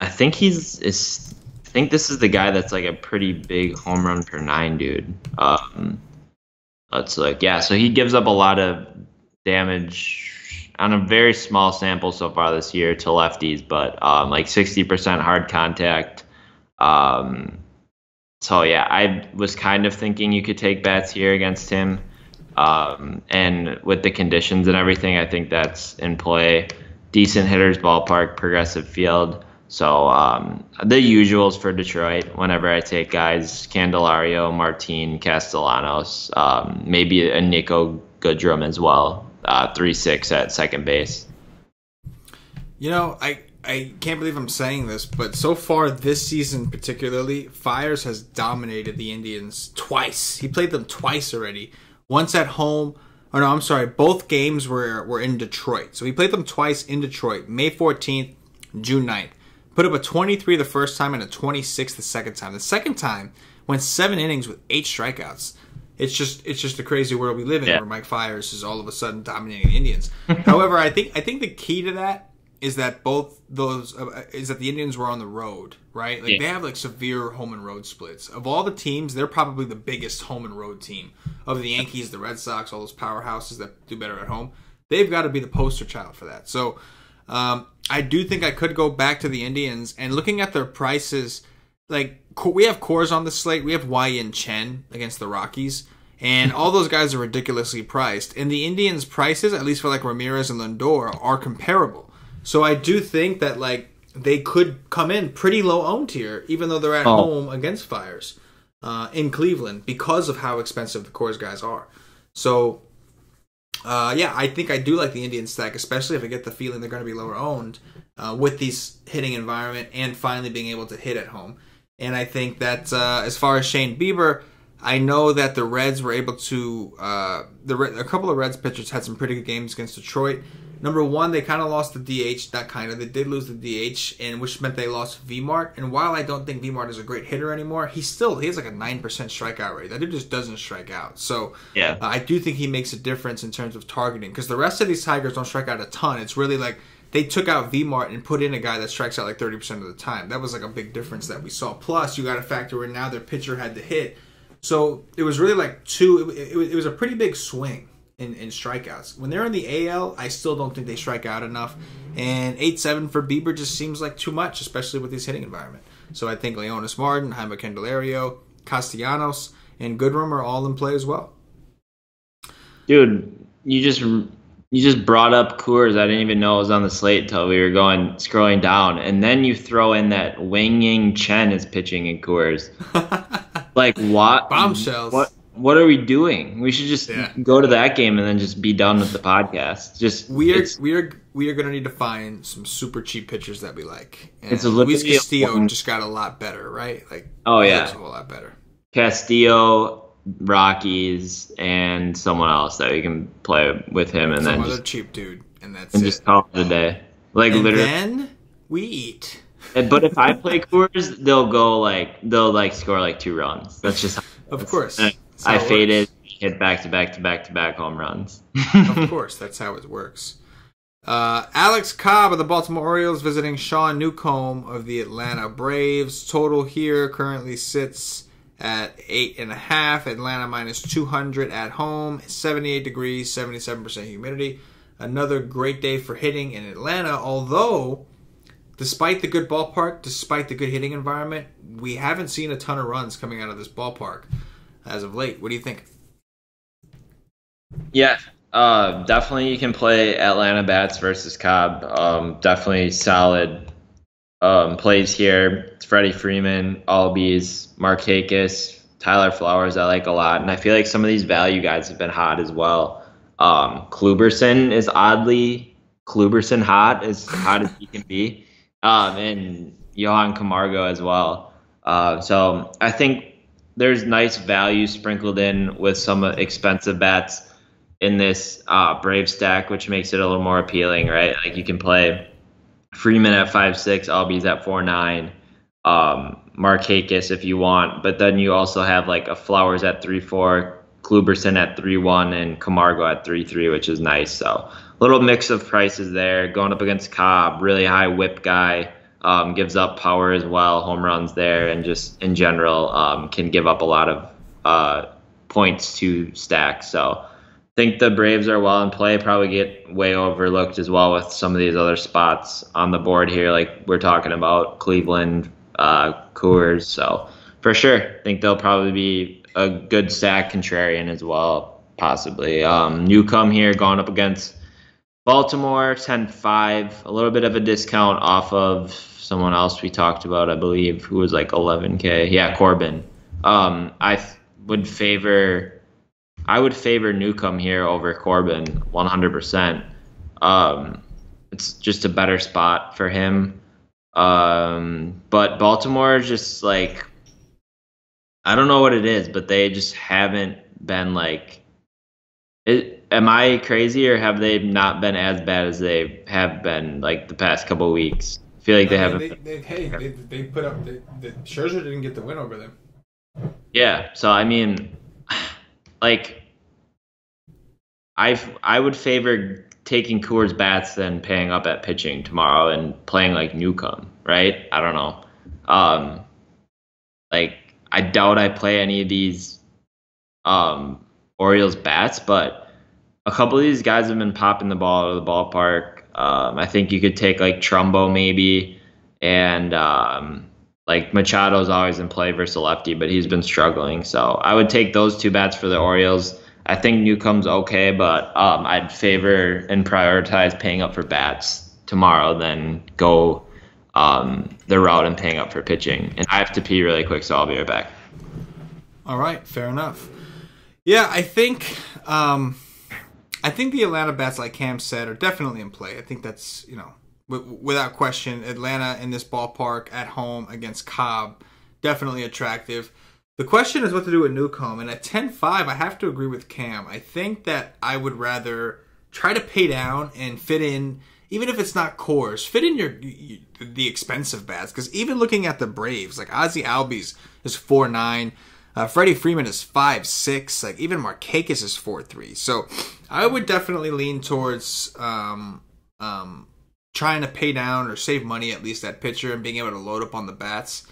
think I think this is the guy that's like a pretty big home run per 9 dude. Let's look. Yeah, so he gives up a lot of damage on a very small sample so far this year to lefties, but like 60% hard contact. So yeah, I was kind of thinking you could take bats here against him. And with the conditions and everything, I think that's in play. Decent hitters ballpark, progressive field. So the usuals for Detroit whenever I take guys: Candelario, Martin, Castellanos, maybe a Nico Goodrum as well, 3-6 at second base. You know, I can't believe I'm saying this, but so far this season particularly, Fiers has dominated the Indians twice. He played them twice already. Once at home. Oh, no, I'm sorry. Both games were in Detroit. So he played them twice in Detroit, May 14th, June 9th. Put up a 23 the first time and a 26 the second time. The second time went 7 innings with 8 strikeouts. It's just a crazy world we live in, where Mike Fiers is all of a sudden dominating the Indians. However, I think the key to that is that the Indians were on the road, right? Like they have like severe home and road splits. Of all the teams, they're probably the biggest home and road team. Of the Yankees, the Red Sox, all those powerhouses that do better at home, they've got to be the poster child for that. So I do think I could go back to the Indians, and looking at their prices, like we have cores on the slate. We have Yin Chen against the Rockies, and all those guys are ridiculously priced. And the Indians' prices, at least for like Ramirez and Lindor, are comparable. So I do think that like they could come in pretty low owned here, even though they're at home against Fiers in Cleveland, because of how expensive the cores guys are. So yeah, I think I do like the Indian stack, especially if I get the feeling they're going to be lower owned with these hitting environment and finally being able to hit at home. And I think that as far as Shane Bieber, I know that the Reds were able to a couple of Reds pitchers had some pretty good games against Detroit. Number one, they kind of lost the DH. They did lose the DH, and which meant they lost VMart. And while I don't think VMart is a great hitter anymore, he has like a 9% strikeout rate. That dude just doesn't strike out. So I do think he makes a difference in terms of targeting, because the rest of these Tigers don't strike out a ton. It's really like they took out VMart and put in a guy that strikes out like 30% of the time. That was like a big difference that we saw. Plus, you got to factor in now their pitcher had to hit. So it was really like it was a pretty big swing in strikeouts. When they're in the AL, I still don't think they strike out enough. And 8.7 for Bieber just seems like too much, especially with this hitting environment. So I think Leonis Martin, Jaime Candelario, Castellanos, and Goodrum are all in play as well. Dude, you just brought up Coors. I didn't even know it was on the slate until we were scrolling down, and then you throw in that Wang Ying Chen is pitching in Coors. Like what? Bombshells. What are we doing? We should just go to that game and then just be done with the podcast. We are going to need to find some super cheap pitchers that we like. And it's a Luis Castillo just got a lot better, right? Like, yeah, a whole lot better. Castillo, Rockies, and someone else that we can play with him, and some then other cheap dude, and just call it a day. Like and literally, then we eat. But if I play Coors, they'll score like 2 runs. That's just of course. I faded, hit back home runs. Of course, that's how it works. Alex Cobb of the Baltimore Orioles visiting Sean Newcomb of the Atlanta Braves. Total here currently sits at 8.5. Atlanta minus 200 at home. 78 degrees, 77% humidity. Another great day for hitting in Atlanta, although despite the good ballpark, despite the good hitting environment, we haven't seen a ton of runs coming out of this ballpark as of late. What do you think? Yeah, definitely you can play Atlanta bats versus Cobb. Definitely solid plays here. It's Freddie Freeman, Albies, Markakis, Tyler Flowers I like a lot. And I feel like some of these value guys have been hot as well. Kluberson is oddly hot, as hot as he can be. And Johan Camargo as well. So I think there's nice value sprinkled in with some expensive bats in this Brave stack, which makes it a little more appealing, right? Like you can play Freeman at 5.6, Albies at 4.9, Markakis if you want, but then you also have like a Flowers at 3.4, Kluberson at 3.1, and Camargo at 3.3, which is nice. So little mix of prices there. Going up against Cobb, really high whip guy. Gives up power as well, home runs there, and just in general can give up a lot of points to stack. So I think the Braves are well in play, probably get way overlooked as well with some of these other spots on the board here, like we're talking about Cleveland, Coors. So for sure, I think they'll probably be a good stack contrarian as well, possibly. Newcomb here going up against Baltimore, 10.5, a little bit of a discount off of someone else we talked about, I believe, who was like 11K. Yeah, Corbin. I would favor Newcomb here over Corbin 100%. It's just a better spot for him. But Baltimore is just like, I don't know what it is, but they just haven't been like am I crazy, or have they not been as bad as they have been like the past couple of weeks? I feel like they haven't. They put up the Scherzer didn't get the win over them. Yeah, so I mean, like, I would favor taking Coors bats than paying up at pitching tomorrow and playing like Newcomb, right? I don't know. Like I doubt I play any of these Orioles bats, but a couple of these guys have been popping the ball out of the ballpark. I think you could take like Trumbo maybe, and like Machado's always in play versus a lefty, but he's been struggling. So I would take those 2 bats for the Orioles. I think Newcomb's okay, but I'd favor and prioritize paying up for bats tomorrow than go the route and paying up for pitching. And I have to pee really quick, so I'll be right back. All right, fair enough. Yeah, I think the Atlanta bats, like Cam said, are definitely in play. I think that's, without question, Atlanta in this ballpark at home against Cobb, definitely attractive. The question is what to do with Newcomb. And at 10.5, I have to agree with Cam. I think that I would rather try to pay down and fit in, even if it's not Coors, fit in the expensive bats. Because even looking at the Braves, like Ozzie Albies is 4.9. Freddie Freeman is 5.6. Like even Markakis is 4.3. So I would definitely lean towards trying to pay down or save money at least at pitcher and being able to load up on the bats.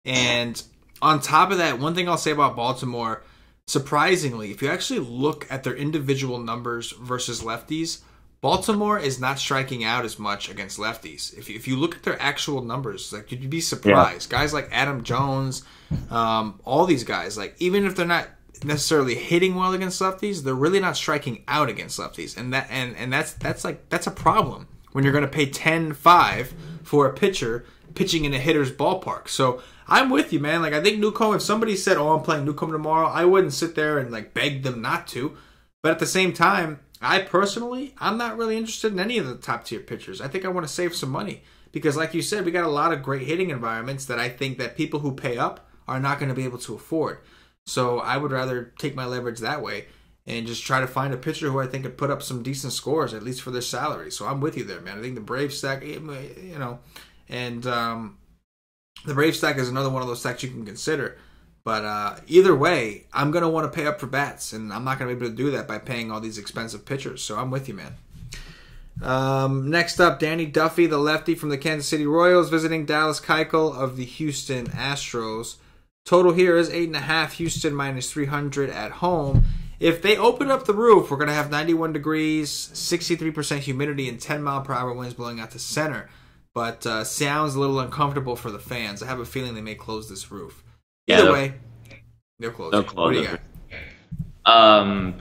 And on top of that, one thing I'll say about Baltimore, surprisingly, if you actually look at their individual numbers versus lefties, Baltimore is not striking out as much against lefties. If you look at their actual numbers, like you'd be surprised. Yeah. Guys like Adam Jones, all these guys, like even if they're not necessarily hitting well against lefties, they're really not striking out against lefties, and that's a problem when you're going to pay 10-5 for a pitcher pitching in a hitter's ballpark. So I'm with you, man. Like I think Newcomb. If somebody said, "Oh, I'm playing Newcomb tomorrow," I wouldn't sit there and like beg them not to. But at the same time, I'm not really interested in any of the top tier pitchers. I think I want to save some money because, like you said, we got a lot of great hitting environments that I think that people who pay up are not going to be able to afford. So I would rather take my leverage that way and just try to find a pitcher who I think could put up some decent scores, at least for their salary. So I'm with you there, man. I think the Brave stack, and the Brave stack is another one of those stacks you can consider. But either way, I'm going to want to pay up for bats, and I'm not going to be able to do that by paying all these expensive pitchers. So I'm with you, man. Next up, Danny Duffy, the lefty from the Kansas City Royals, visiting Dallas Keuchel of the Houston Astros. Total here is 8.5, Houston minus 300 at home. If they open up the roof, we're going to have 91 degrees, 63% humidity, and 10-mile-per-hour winds blowing out to center. But sounds a little uncomfortable for the fans. I have a feeling they may close this roof. Either way, they'll close it. What do you got?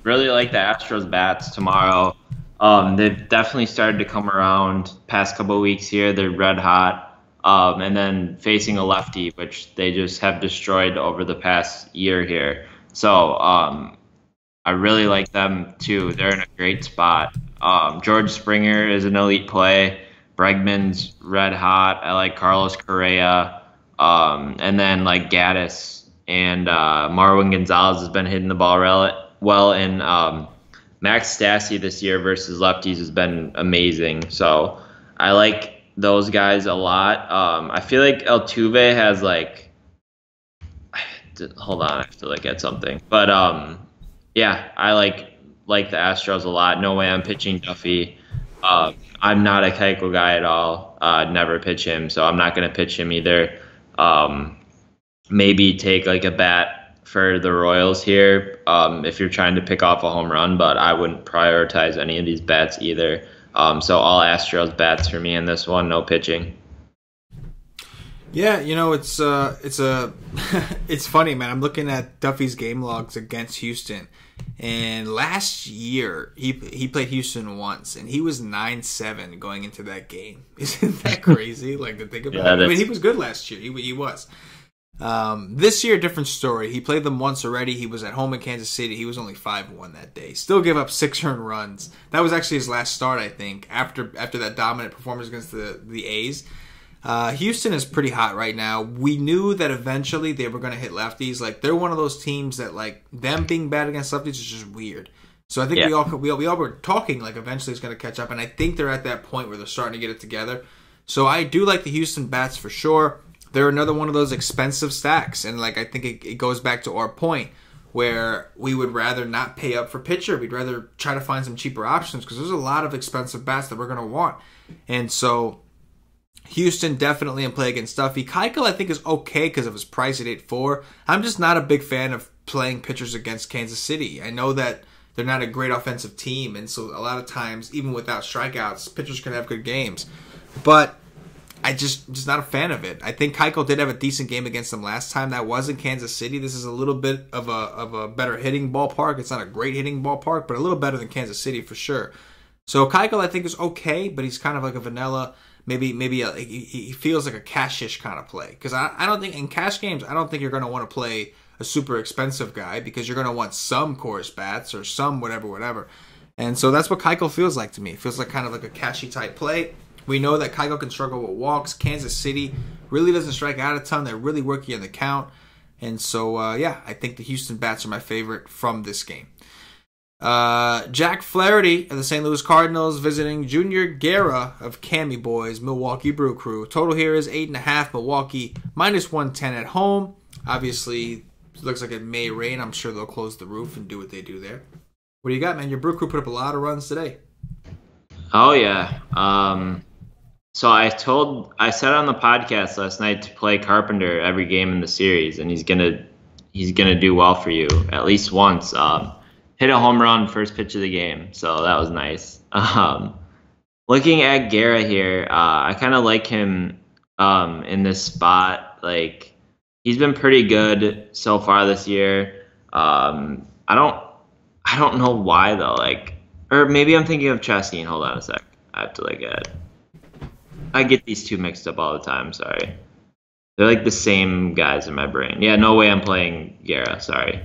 Really like the Astros bats tomorrow. They've definitely started to come around past couple of weeks here. They're red hot. And then facing a lefty, which they just have destroyed over the past year here. So I really like them too. They're in a great spot. George Springer is an elite play. Bregman's red hot. I like Carlos Correa. And then like Gaddis and Marwin Gonzalez has been hitting the ball well. And Max Stassi this year versus lefties has been amazing. So I like those guys a lot. I feel like Altuve has like, hold on, I have to look at something. But yeah, I like the Astros a lot. No way I'm pitching Duffy. I'm not a Keuchel guy at all. Never pitch him, so I'm not going to pitch him either. Maybe take like a bat for the Royals here if you're trying to pick off a home run, but I wouldn't prioritize any of these bats either. So all Astros bats for me in this one, no pitching. Yeah, it's it's funny, man. I'm looking at Duffy's game logs against Houston, and last year he played Houston once, and he was 9-7 going into that game. Isn't that crazy? Like to think about it. I mean, he was good last year. He was. This year, different story. He played them once already. He was at home in Kansas City. He was only 5-1 that day. Still gave up 6 earned runs. That was actually his last start, I think, after that dominant performance against the A's. Houston is pretty hot right now. We knew that eventually they were going to hit lefties. Like they're one of those teams that like them being bad against lefties is just weird. So I think we all were talking like eventually it's going to catch up, and I think they're at that point where they're starting to get it together. So I do like the Houston bats for sure. They're another one of those expensive stacks, and like I think it goes back to our point where we would rather not pay up for pitcher. We'd rather try to find some cheaper options because there's a lot of expensive bats that we're going to want. And so Houston definitely in play against Duffy. Keuchel I think is okay because of his price at 8.4. I'm just not a big fan of playing pitchers against Kansas City. I know that they're not a great offensive team, and so a lot of times, even without strikeouts, pitchers can have good games. But I just not a fan of it. I think Keuchel did have a decent game against them last time. That was in Kansas City. This is a little bit of a better hitting ballpark. It's not a great hitting ballpark, but a little better than Kansas City for sure. So Keuchel I think is okay, but he's kind of like a vanilla. Maybe he feels like a cashish kind of play. Because I don't think in cash games, I don't think you're going to want to play a super expensive guy because you're going to want some chorus bats or some whatever. And so that's what Keuchel feels like to me. It feels like kind of like a cashy type play. We know that Keuchel can struggle with walks. Kansas City really doesn't strike out a ton. They're really working on the count. And so, I think the Houston bats are my favorite from this game. Jack Flaherty of the St. Louis Cardinals visiting Junior Guerra of Cammy Boys, Milwaukee Brew Crew. Total here is 8.5, Milwaukee minus 110 at home. Obviously, it looks like it may rain. I'm sure they'll close the roof and do what they do there. What do you got, man? Your Brew Crew put up a lot of runs today. Oh, yeah. So I said on the podcast last night to play Carpenter every game in the series, and he's he's gonna do well for you at least once. Hit a home run first pitch of the game, so that was nice. Looking at Guerra here, I kind of like him in this spot. Like, he's been pretty good so far this year. I don't know why though. Like, or maybe I'm thinking of Chastain. Hold on a sec. I have to look at it. I get these two mixed up all the time. Sorry. They're like the same guys in my brain. Yeah, no way I'm playing Guerra. Sorry.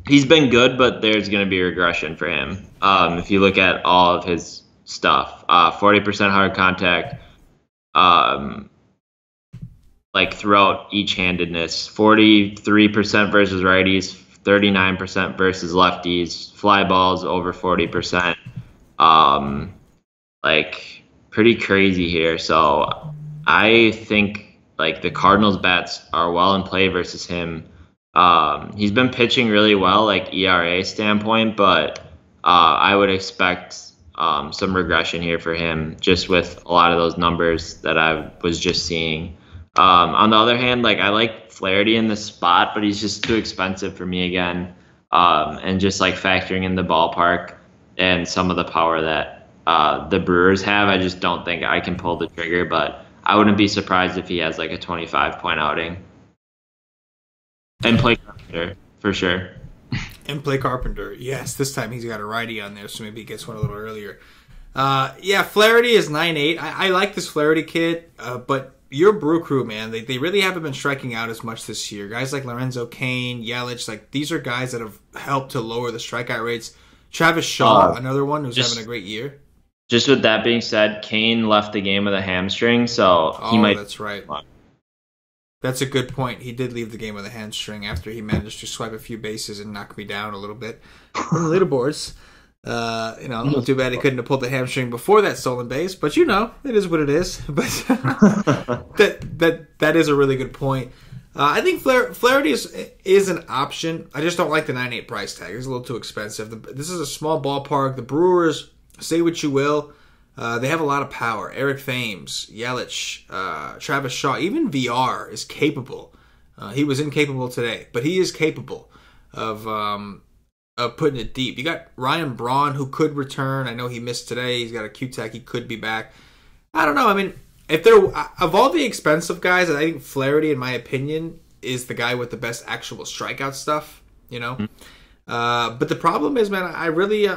He's been good, but there's going to be regression for him. If you look at all of his stuff, 40% hard contact, like throughout each handedness, 43% versus righties, 39% versus lefties, fly balls over 40%. Like, pretty crazy here. So I think like the Cardinals bats are well in play versus him. He's been pitching really well, like ERA standpoint, but I would expect some regression here for him, just with a lot of those numbers that I was just seeing. On the other hand, like, I like Flaherty in this spot, but he's just too expensive for me again. And just like factoring in the ballpark and some of the power that the Brewers have, I just don't think I can pull the trigger, but I wouldn't be surprised if he has like a 25-point outing. And play Carpenter, for sure. And play Carpenter. Yes, this time he's got a righty on there, so maybe he gets one a little earlier. Yeah, Flaherty is 9.8. I like this Flaherty kid, but your Brew Crew, man, they really haven't been striking out as much this year. Guys like Lorenzo Cain, Yelich, like, these are guys that have helped to lower the strikeout rates. Travis Shaw, another one who's having a great year. Just with that being said, Cain left the game with a hamstring, so he might... that's right. That's a good point. He did leave the game with a hamstring after he managed to swipe a few bases and knock me down a little bit from the leaderboards. Too bad he couldn't have pulled the hamstring before that stolen base, but it is what it is. But that is a really good point. I think Flaherty is an option. I just don't like the 9.8 price tag. It's a little too expensive. This is a small ballpark. The Brewers, say what you will, they have a lot of power. Eric Thames, Yelich, Travis Shaw, even VR is capable. He was incapable today, but he is capable of putting it deep. You got Ryan Braun, who could return. I know he missed today. He's got a Q-Tech. He could be back. I don't know. I mean, if they're of all the expensive guys, I think Flaherty, in my opinion, is the guy with the best actual strikeout stuff. But the problem is, man, I really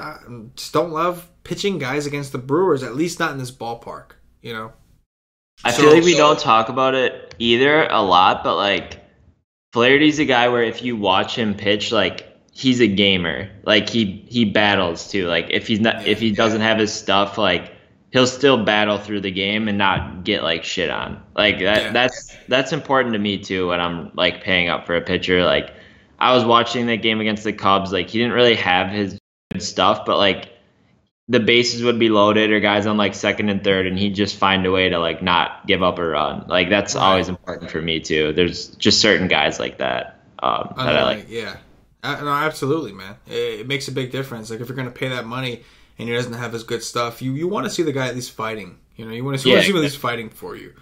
just don't love pitching guys against the Brewers, at least not in this ballpark. I feel like we don't talk about it either a lot, but like, Flaherty's a guy where if you watch him pitch, like, he's a gamer. Like, he battles too. Like, if he doesn't have his stuff, like, he'll still battle through the game and not get like shit on. Like, that's important to me too when I'm like paying up for a pitcher. Like, I was watching that game against the Cubs. Like, he didn't really have his good stuff, but like, the bases would be loaded or guys on like second and third, and he'd just find a way to like not give up a run. Like, that's always important for me too. There's just certain guys like that that I like. Yeah. No, absolutely, man. It makes a big difference. Like, if you're going to pay that money and he doesn't have his good stuff, you want to see the guy at least fighting. You want to see him at least fighting for you.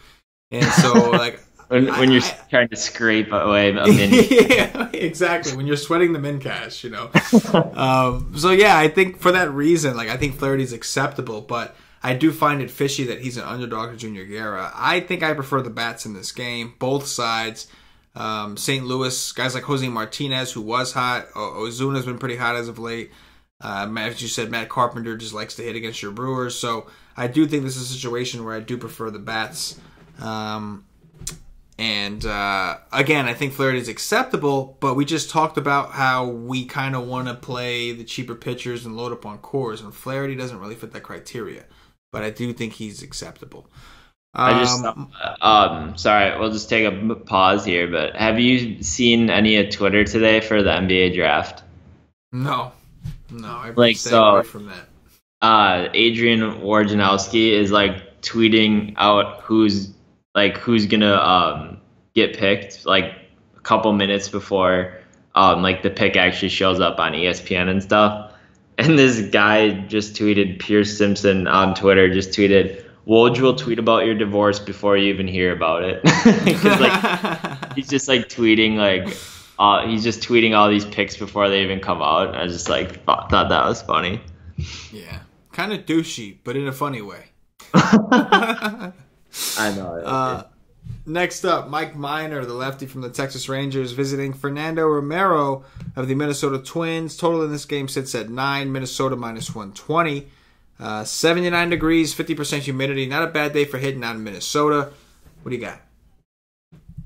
And so, like, when you're trying to scrape away a min. Yeah, exactly. When you're sweating the min cash, So yeah, I think for that reason, like, I think Flaherty's acceptable, but I do find it fishy that he's an underdog to Junior Guerra. I think I prefer the bats in this game, both sides. St. Louis, guys like Jose Martinez, who was hot. Ozuna's been pretty hot as of late. As you said, Matt Carpenter just likes to hit against your Brewers. So I do think this is a situation where I do prefer the bats. Again, I think Flaherty is acceptable, but we just talked about how we kind of want to play the cheaper pitchers and load up on cores, and Flaherty doesn't really fit that criteria. But I do think he's acceptable. Sorry, we'll just take a pause here, but have you seen any of Twitter today for the NBA draft? No, I've been staying away from that. Adrian Wojnarowski is like tweeting out who's gonna get picked like a couple minutes before like the pick actually shows up on ESPN and stuff. And this guy just tweeted, Pierce Simpson on Twitter just tweeted, Woj will tweet about your divorce before you even hear about it. 'Cause, like, he's just like tweeting he's just tweeting all these pics before they even come out. I just like thought that was funny. Yeah, kind of douchey, but in a funny way. I know. Next up, Mike Minor, the lefty from the Texas Rangers, visiting Fernando Romero of the Minnesota Twins. Total in this game sits at 9, Minnesota minus 120. 79 degrees, 50% humidity. Not a bad day for hitting out in Minnesota. What do you got?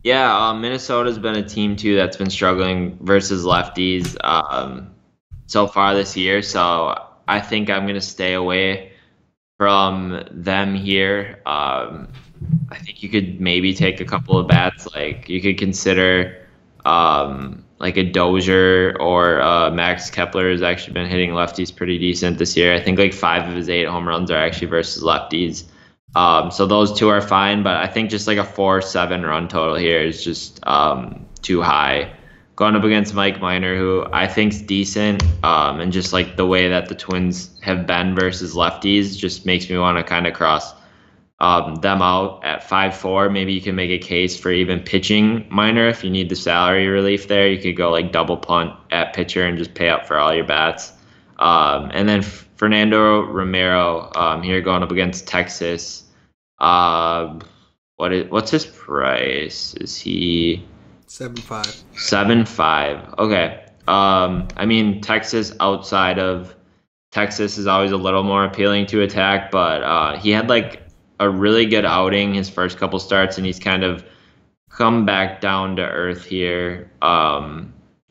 Yeah, Minnesota's been a team, too, that's been struggling versus lefties so far this year. So I think I'm going to stay away from them here. I think you could maybe take a couple of bats. Like you could consider like a Dozier or Max Kepler has actually been hitting lefties pretty decent this year. I think like 5 of his 8 home runs are actually versus lefties. So those two are fine, but I think just like a 4-7 run total here is just too high. Going up against Mike Minor, who I think's decent, and just like the way that the Twins have been versus lefties just makes me want to kind of cross them out at 5-4. Maybe you can make a case for even pitching Minor if you need the salary relief there. You could go like double punt at pitcher and just pay up for all your bats. And then Fernando Romero here going up against Texas. What's his price? Is he 7.5? 7.5. Okay. I mean, Texas outside of Texas is always a little more appealing to attack, but he had like a really good outing his first couple starts, and he's kind of come back down to earth here,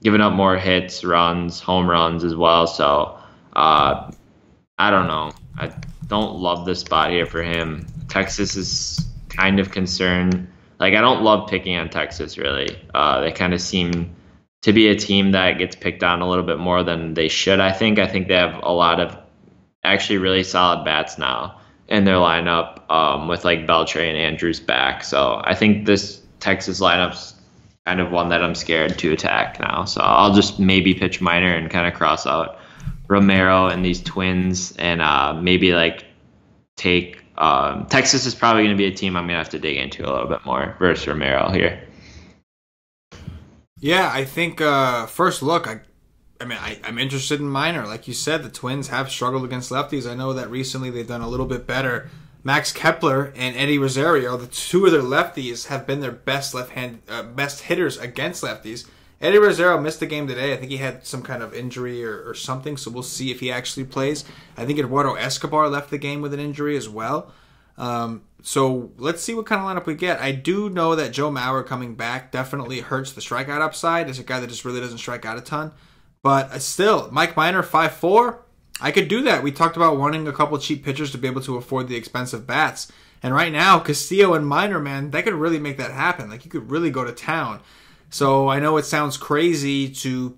giving up more hits, runs, home runs as well. So I don't know. I don't love the spot here for him. Texas is kind of concerned. Like, I don't love picking on Texas, really. They kind of seem to be a team that gets picked on a little bit more than they should, I think. I think they have a lot of actually really solid bats now in their lineup, with like Beltre and Andrews back. So I think this Texas lineup's kind of one that I'm scared to attack now. So I'll just maybe pitch Minor and kind of cross out Romero and these Twins, and maybe like take Texas is probably going to be a team I'm going to have to dig into a little bit more versus Romero here. Yeah, I think first look, I'm interested in Minor. Like you said, the Twins have struggled against lefties. I know that recently they've done a little bit better. Max Kepler and Eddie Rosario, the two of their lefties, have been their best best hitters against lefties. Eddie Rosario missed the game today. I think he had some kind of injury or something, so we'll see if he actually plays. I think Eduardo Escobar left the game with an injury as well. So let's see what kind of lineup we get. I do know that Joe Mauer coming back definitely hurts the strikeout upside. As a guy that just really doesn't strike out a ton. But still, Mike Minor, 5.4, I could do that. We talked about wanting a couple cheap pitchers to be able to afford the expensive bats. And right now, Castillo and Minor, man, that could really make that happen. Like, you could really go to town. So I know it sounds crazy to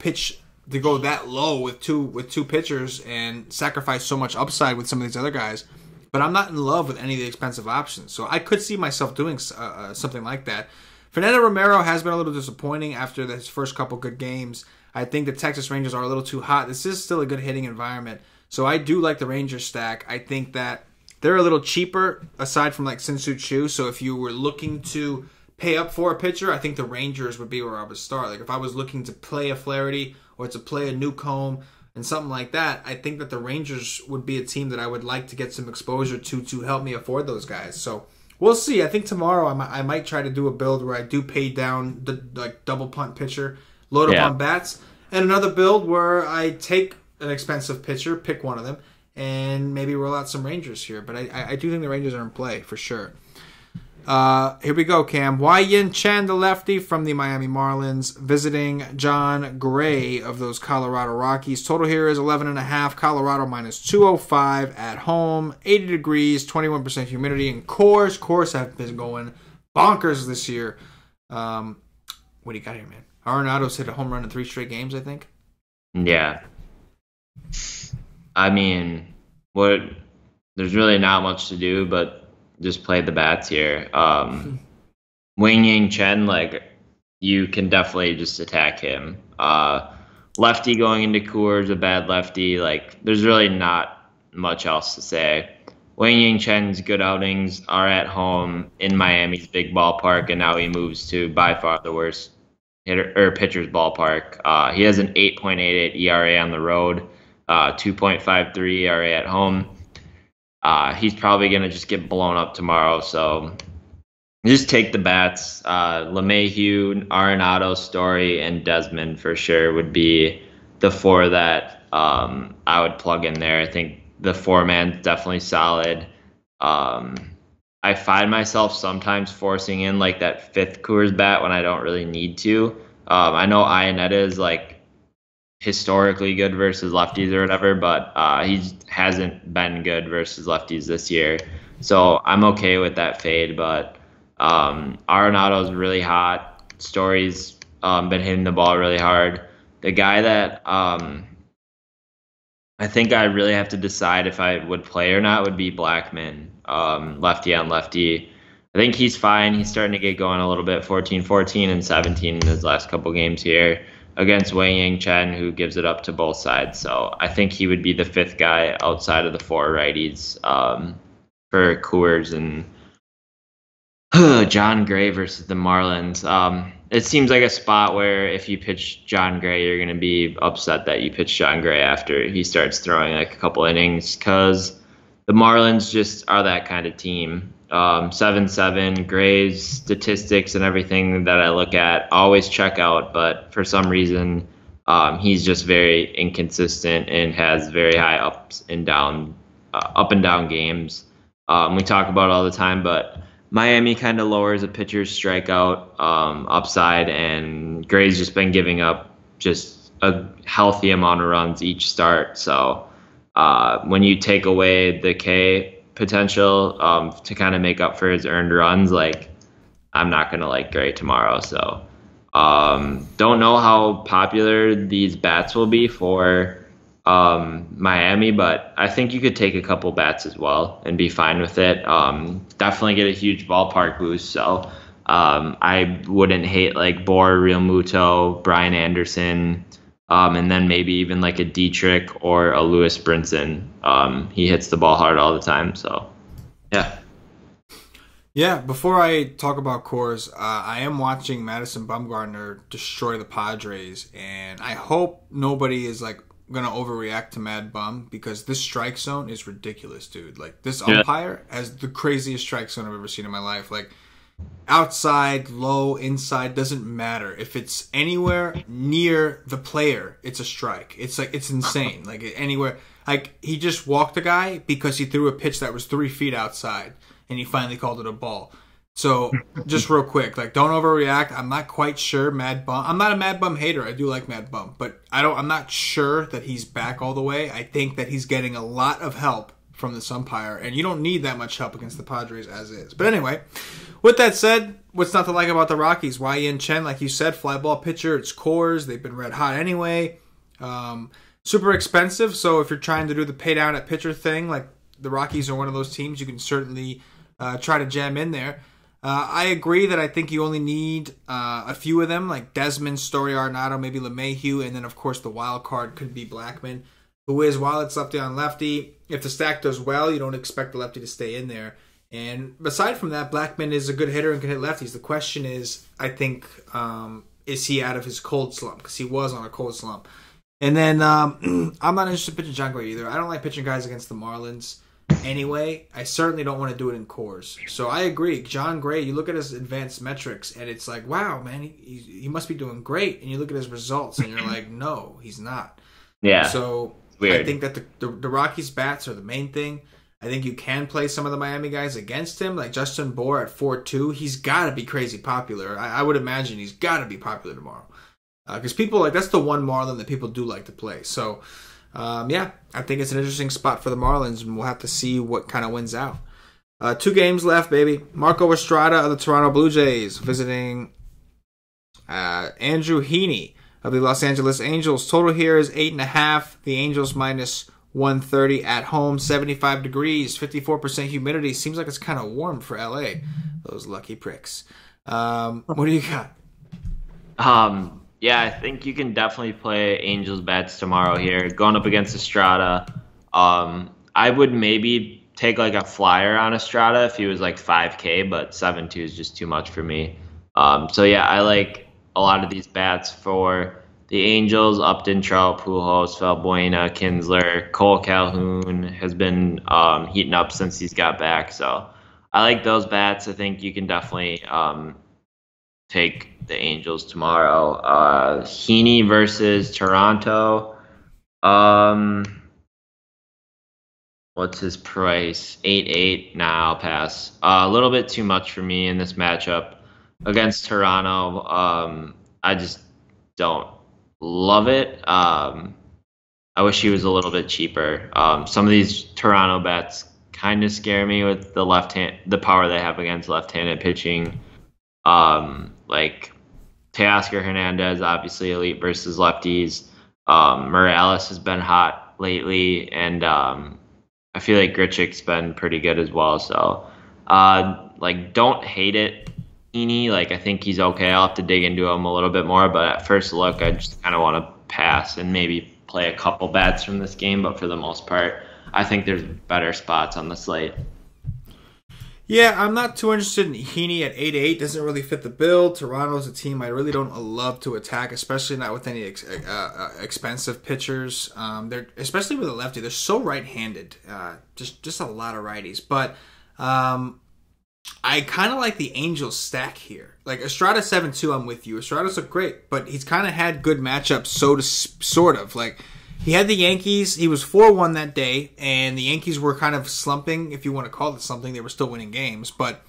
go that low with two pitchers and sacrifice so much upside with some of these other guys. But I'm not in love with any of the expensive options. So I could see myself doing something like that. Fernando Romero has been a little disappointing after his first couple good games. I think the Texas Rangers are a little too hot. This is still a good hitting environment. So I do like the Rangers stack. I think that they're a little cheaper aside from like Sin-Soo Choo. So if you were looking to pay up for a pitcher, I think the Rangers would be where I would start. Like if I was looking to play a Flaherty or to play a Newcomb and something like that, I think that the Rangers would be a team that I would like to get some exposure to help me afford those guys. So we'll see. I think tomorrow I might try to do a build where I do pay down the like double punt pitcher, load up on bats, and another build where I take an expensive pitcher, pick one of them, and maybe roll out some Rangers here. But I do think the Rangers are in play for sure. Here we go, Cam. Wei-Yin Chen, the lefty from the Miami Marlins, visiting John Gray of those Colorado Rockies. Total here is 11.5. Colorado minus 205 at home. 80 degrees, 21% humidity. And Coors have been going bonkers this year. What do you got here, man? Arenado's hit a home run in 3 straight games, I think. Yeah. I mean, there's really not much to do, but just play the bats here. Wei-Yin Chen, like, you can definitely just attack him. Lefty going into Coors, a bad lefty. Like, there's really not much else to say. Wang Chen's good outings are at home in Miami's big ballpark, and now he moves to by far the worst hitter or pitcher's ballpark. He has an 8.88 ERA on the road, 2.53 ERA at home. He's probably going to just get blown up tomorrow. So just take the bats. LeMahieu, Arenado, Story, and Desmond for sure would be the four that I would plug in there. I think the four-man's definitely solid. I find myself sometimes forcing in like that fifth Coors bat when I don't really need to. I know Iannetta is like historically good versus lefties or whatever, but he hasn't been good versus lefties this year. So I'm okay with that fade, but Arenado's really hot. Story's been hitting the ball really hard. The guy that I think I really have to decide if I would play or not would be Blackman, lefty on lefty. I think he's fine. He's starting to get going a little bit, 14-14 and 17 in his last couple games here against Wang Chen, who gives it up to both sides. So I think he would be the fifth guy outside of the four righties for Coors and John Gray versus the Marlins. It seems like a spot where if you pitch John Gray, you're going to be upset that you pitch John Gray after he starts throwing like a couple innings, because the Marlins just are that kind of team. 7-7, Gray's statistics and everything that I look at always check out, but for some reason he's just very inconsistent and has very high up and down games. We talk about it all the time, but Miami kind of lowers a pitcher's strikeout upside, and Gray's just been giving up just a healthy amount of runs each start. So when you take away the K potential to kind of make up for his earned runs, like I'm not going to like Gray tomorrow. So don't know how popular these bats will be for Miami, but I think you could take a couple bats as well and be fine with it. Definitely get a huge ballpark boost. So I wouldn't hate like Boer, Real Muto, Brian Anderson, and then maybe even like a Dietrich or a Lewis Brinson. He hits the ball hard all the time. So yeah. Yeah, before I talk about Coors, I am watching Madison Bumgarner destroy the Padres, and I hope nobody is like gonna overreact to Mad Bum, because this strike zone is ridiculous, dude. Like this umpire has the craziest strike zone I've ever seen in my life. Like outside, low, inside, doesn't matter. If it's anywhere near the player, it's a strike. It's like, it's insane. Like anywhere, like he just walked a guy because he threw a pitch that was 3 feet outside, and he finally called it a ball. So just real quick, like don't overreact. I'm not quite sure Mad Bum. I'm not a Mad Bum hater. I do like Mad Bum, but I'm not sure that he's back all the way. I think that he's getting a lot of help from this umpire, and you don't need that much help against the Padres as is. But anyway, with that said, what's not to like about the Rockies? Wang Chen, like you said, fly ball pitcher. It's Coors. They've been red hot anyway. Super expensive. So if you're trying to do the pay down at pitcher thing, like the Rockies are one of those teams, you can certainly try to jam in there. I agree that I think you only need a few of them, like Desmond, Story, Arenado, maybe LeMahieu, and then, of course, the wild card could be Blackman, who is, while it's lefty on lefty, if the stack does well, you don't expect the lefty to stay in there. And aside from that, Blackman is a good hitter and can hit lefties. The question is, I think, is he out of his cold slump? Because he was on a cold slump. And then I'm not interested in pitching John Gray either. I don't like pitching guys against the Marlins. Anyway, I certainly don't want to do it in Coors. So I agree. John Gray, you look at his advanced metrics, and it's like, wow, man, he must be doing great. And you look at his results, and you're like, no, he's not. Yeah. So weird. I think that the Rockies' bats are the main thing. I think you can play some of the Miami guys against him, like Justin Bour at 4-2. He's got to be crazy popular. I would imagine he's got to be popular tomorrow. Because people, like, that's the one Marlin that people do like to play. So, yeah, I think it's an interesting spot for the Marlins, and we'll have to see what kind of wins out. 2 games left, baby. Marco Estrada of the Toronto Blue Jays visiting Andrew Heaney of the Los Angeles Angels. Total here is 8.5. The Angels minus 130 at home, 75 degrees, 54% humidity. Seems like it's kind of warm for LA. Those lucky pricks. What do you got? Yeah, I think you can definitely play Angels bats tomorrow here. Going up against Estrada, I would maybe take like a flyer on Estrada if he was like 5K, but 7.2 is just too much for me. So yeah, I like a lot of these bats for the Angels. Upton, Trout, Pujols, Valbuena, Kinsler, Cole Calhoun has been heating up since he's got back. So I like those bats. I think you can definitely take the Angels tomorrow. Heaney versus Toronto. What's his price? 8.8. Nah, I'll pass. A little bit too much for me in this matchup against Toronto. I just don't love it. I wish he was a little bit cheaper. Some of these Toronto bets kind of scare me with the power they have against left-handed pitching. Like Teoscar Hernandez, obviously elite versus lefties. Morales has been hot lately, and I feel like Grichuk's been pretty good as well. So, like, don't hate it, Heaney. Like, I think he's okay. I'll have to dig into him a little bit more, but at first look, I just kind of want to pass and maybe play a couple bats from this game. But for the most part, I think there's better spots on the slate. Yeah, I'm not too interested in Heaney at 8.8. Doesn't really fit the bill. Toronto's a team I really don't love to attack, especially not with any expensive pitchers. They're especially with a lefty. They're so right-handed. Just a lot of righties. But I kind of like the Angels stack here. Like Estrada 7.2, I'm with you. Estrada's look great, but he's kind of had good matchups, sort of. Like he had the Yankees. He was 4-1 that day, and the Yankees were kind of slumping, if you want to call it something. They were still winning games, but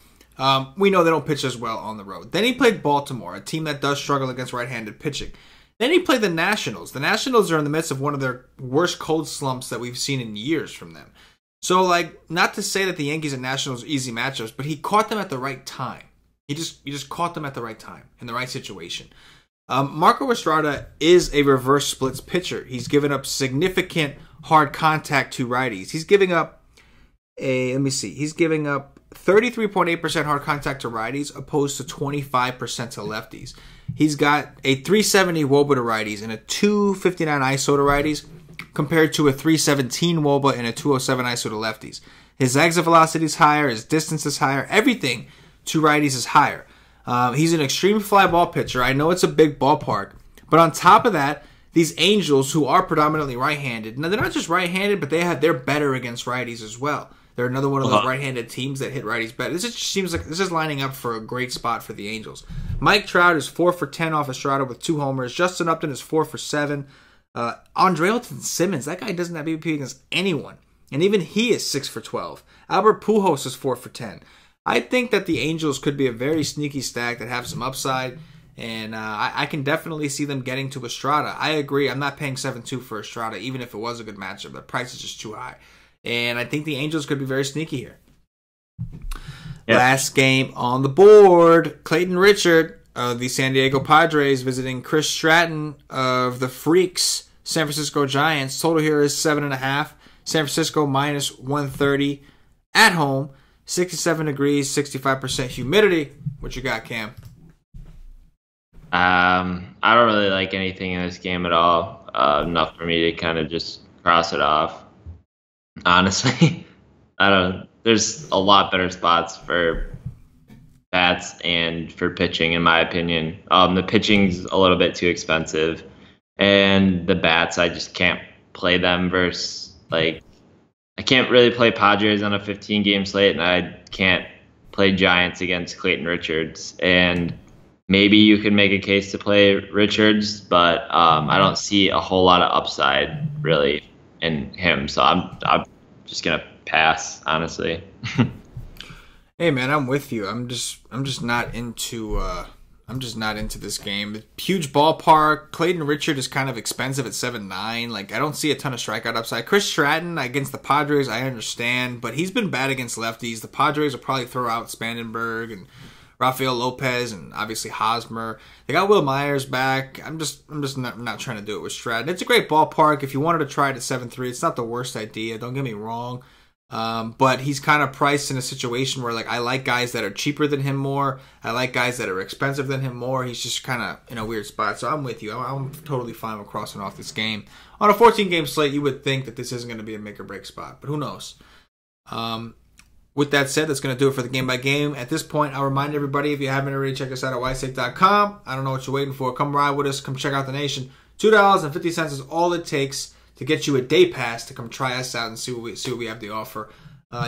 we know they don't pitch as well on the road. Then he played Baltimore, a team that does struggle against right-handed pitching. Then he played the Nationals. The Nationals are in the midst of one of their worst cold slumps that we've seen in years from them. So, like, not to say that the Yankees and Nationals are easy matchups, but he caught them at the right time. He just caught them at the right time, in the right situation. Marco Estrada is a reverse splits pitcher. He's given up significant hard contact to righties. He's giving up he's giving up 33.8% hard contact to righties opposed to 25% to lefties. He's got a 370 WOBA to righties and a 259 ISO to righties compared to a 317 WOBA and a 207 ISO to lefties. His exit velocity is higher, his distance is higher, everything to righties is higher. He's an extreme fly ball pitcher. I know it's a big ballpark, but on top of that, these Angels who are predominantly right-handed, now they're not just right-handed, but they're better against righties as well. They're another one of those right-handed teams that hit righties better. This just seems like this is lining up for a great spot for the Angels. Mike Trout is 4 for 10 off Estrada with 2 homers. Justin Upton is 4 for 7. Andrelton Simmons, that guy doesn't have BP against anyone, and even he is 6 for 12. Albert Pujols is 4 for 10. I think that the Angels could be a very sneaky stack that have some upside, and I can definitely see them getting to Estrada. I agree. I'm not paying 7.2 for Estrada, even if it was a good matchup. The price is just too high. And I think the Angels could be very sneaky here. Yep. Last game on the board, Clayton Richard of the San Diego Padres visiting Chris Stratton of the Freaks, San Francisco Giants. Total here is 7.5. San Francisco minus 130 at home. 67 degrees, 65% humidity. What you got, Cam? I don't really like anything in this game at all. Enough for me to kind of just cross it off. Honestly, I don't. There's a lot better spots for bats and for pitching, in my opinion. The pitching's a little bit too expensive, and the bats, I just can't play them versus like. I can't really play Padres on a 15-game slate, and I can't play Giants against Clayton Richards. And maybe you could make a case to play Richards, but I don't see a whole lot of upside really in him. So I'm just gonna pass, honestly. Hey man, I'm with you. I'm just not into this game. Huge ballpark. Clayton Richard is kind of expensive at 7.9. Like, I don't see a ton of strikeout upside. Chris Stratton against the Padres, I understand, but he's been bad against lefties. The Padres will probably throw out Spangenberg and Rafael Lopez and obviously Hosmer. They got Will Myers back. I'm just not trying to do it with Stratton. It's a great ballpark. If you wanted to try it at 7.3, it's not the worst idea. Don't get me wrong. But he's kind of priced in a situation where, like, I like guys that are cheaper than him more. I like guys that are expensive than him more. He's just kind of in a weird spot. So I'm with you. I'm totally fine with crossing off this game. On a 14-game slate, you would think that this isn't going to be a make-or-break spot, but who knows? With that said, that's going to do it for the game by game. At this point, I'll remind everybody, if you haven't already, check us out at wisestake.com. I don't know what you're waiting for. Come ride with us. Come check out the nation. $2.50 is all it takes to get you a day pass to come try us out and see what we have to offer.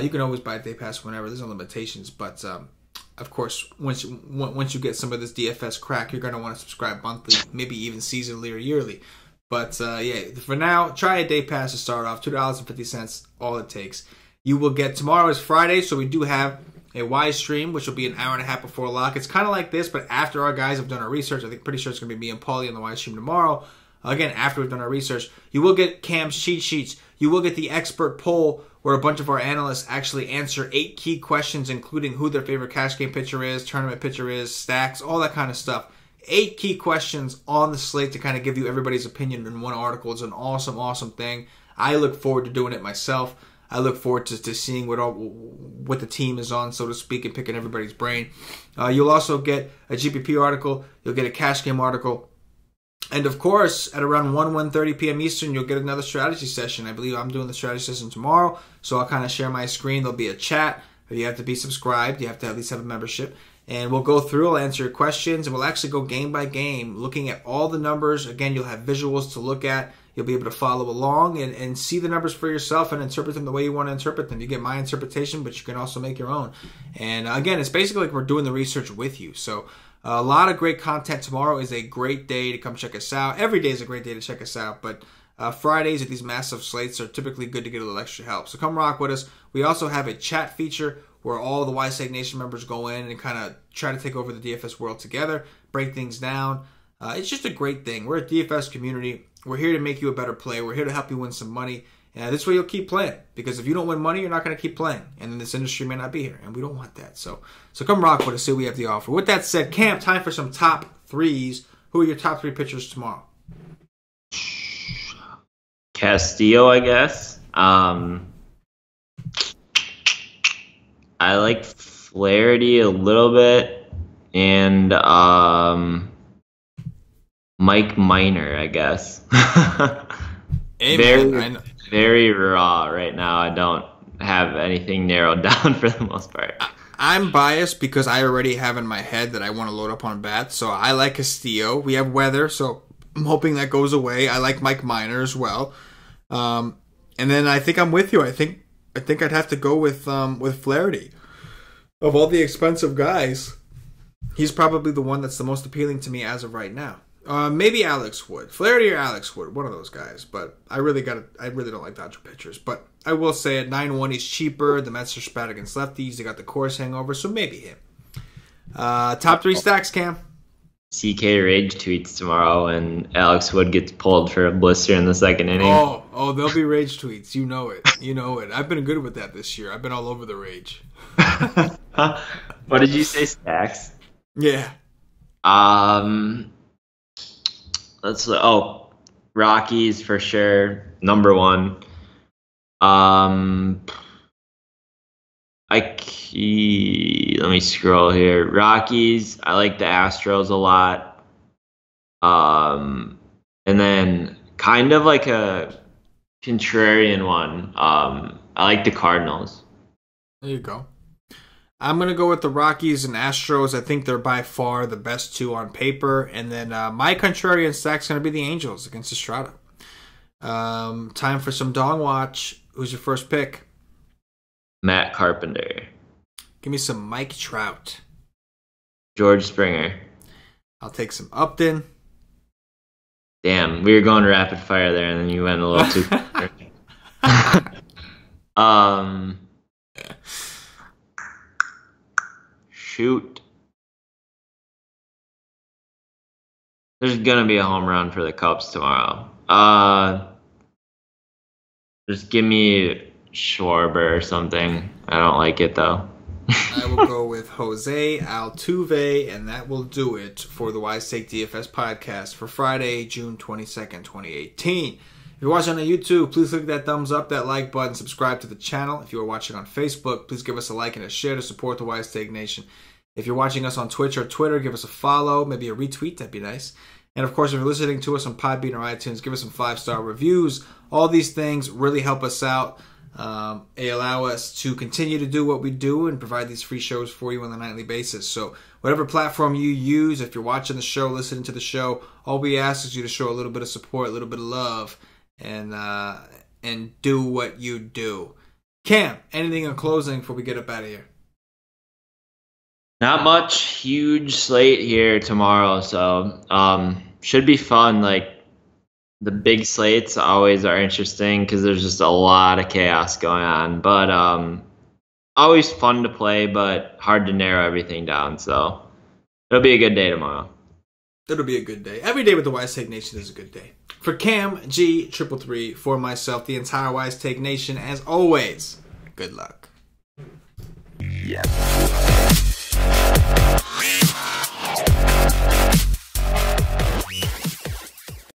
You can always buy a day pass whenever. There's no limitations, but of course, once you get some of this DFS crack, you're going to want to subscribe monthly, maybe even seasonally or yearly. But yeah, for now, try a day pass to start off. $2.50, all it takes. You will get, tomorrow is Friday, so we do have a Wise stream, which will be an hour and a half before lock. It's kind of like this, but after our guys have done our research. I think pretty sure it's going to be me and Paulie on the Wise stream tomorrow. Again, after we've done our research, you will get Cam's cheat sheets. You will get the expert poll, where a bunch of our analysts actually answer 8 key questions, including who their favorite cash game pitcher is, tournament pitcher is, stacks, all that kind of stuff. 8 key questions on the slate to kind of give you everybody's opinion in one article. It's an awesome, awesome thing. I look forward to doing it myself. I look forward to seeing what the team is on, so to speak, and picking everybody's brain. You'll also get a GPP article. You'll get a cash game article. And, of course, at around 1:30 p.m. Eastern, you'll get another strategy session. I believe I'm doing the strategy session tomorrow, so I'll kind of share my screen. There'll be a chat. You have to be subscribed. You have to at least have a membership. And we'll go through. I'll answer your questions, and we'll actually go game by game, looking at all the numbers. Again, you'll have visuals to look at. You'll be able to follow along and see the numbers for yourself and interpret them the way you want to interpret them. You get my interpretation, but you can also make your own. And again, it's basically like we're doing the research with you. So a lot of great content. Tomorrow is a great day to come check us out. Every day is a great day to check us out, but Fridays at these massive slates are typically good to get a little extra help. So come rock with us. We also have a chat feature where all the Wise Take Nation members go in and kind of try to take over the DFS world together, break things down. It's just a great thing. We're a DFS community. We're here to make you a better player. We're here to help you win some money. And this way you'll keep playing. Because if you don't win money, you're not going to keep playing. And then this industry may not be here. And we don't want that. So come rock with us. See what we have to offer. With that said, Cam, time for some top threes. Who are your top 3 pitchers tomorrow? Castillo, I guess. I like Flaherty a little bit. And Mike Minor, I guess. Very raw right now. I don't have anything narrowed down for the most part. I'm biased because I already have in my head that I want to load up on bats. So I like Castillo. We have weather, so I'm hoping that goes away. I like Mike Minor as well. And then I think I'm with you. I think I'd have to go with Flaherty. Of all the expensive guys, he's probably the one that's the most appealing to me as of right now. Maybe Alex Wood. Flaherty or Alex Wood, one of those guys. But I really don't like Dodger pitchers. But I will say at 9-1 he's cheaper. The Mets are spat against lefties. They got the course hangover, so maybe him. Top 3 stacks, Cam. CK rage tweets tomorrow, and Alex Wood gets pulled for a blister in the second inning. Oh, there'll be rage tweets. You know it. I've been good with that this year. I've been all over the rage. What did you say, stacks? Yeah. Rockies for sure, number 1. Let me scroll here. Rockies, I like the Astros a lot. And then kind of like a contrarian one. I like the Cardinals. There you go. I'm going to go with the Rockies and Astros. I think they're by far the best 2 on paper. And then my contrarian stack's going to be the Angels against Estrada. Time for some Dong Watch. Who's your first pick? Matt Carpenter. Give me some Mike Trout. George Springer. I'll take some Upton. Damn, we were going rapid fire there, and then you went a little too shoot. There's going to be a home run for the Cubs tomorrow. Just give me Schwarber or something. I don't like it, though. I will go with Jose Altuve, and that will do it for the Wise Take DFS podcast for Friday, June 22nd, 2018. If you're watching on YouTube, please click that thumbs up, that like button, subscribe to the channel. If you are watching on Facebook, please give us a like and a share to support the Wise Take Nation. If you're watching us on Twitch or Twitter, give us a follow, maybe a retweet, that'd be nice. And of course, if you're listening to us on Podbean or iTunes, give us some 5-star reviews. All these things really help us out. They allow us to continue to do what we do and provide these free shows for you on a nightly basis. So whatever platform you use, if you're watching the show, listening to the show, all we ask is you to show a little bit of support, a little bit of love, and do what you do. Cam, anything in closing before we get up out of here? Not much. Huge slate here tomorrow, so should be fun. Like, the big slates always are interesting because there's just a lot of chaos going on. But always fun to play, but hard to narrow everything down. So it'll be a good day tomorrow. It'll be a good day. Every day with the Wise Take Nation is a good day. For CamG333, for myself, the entire Wise Take Nation, as always, good luck. Yeah.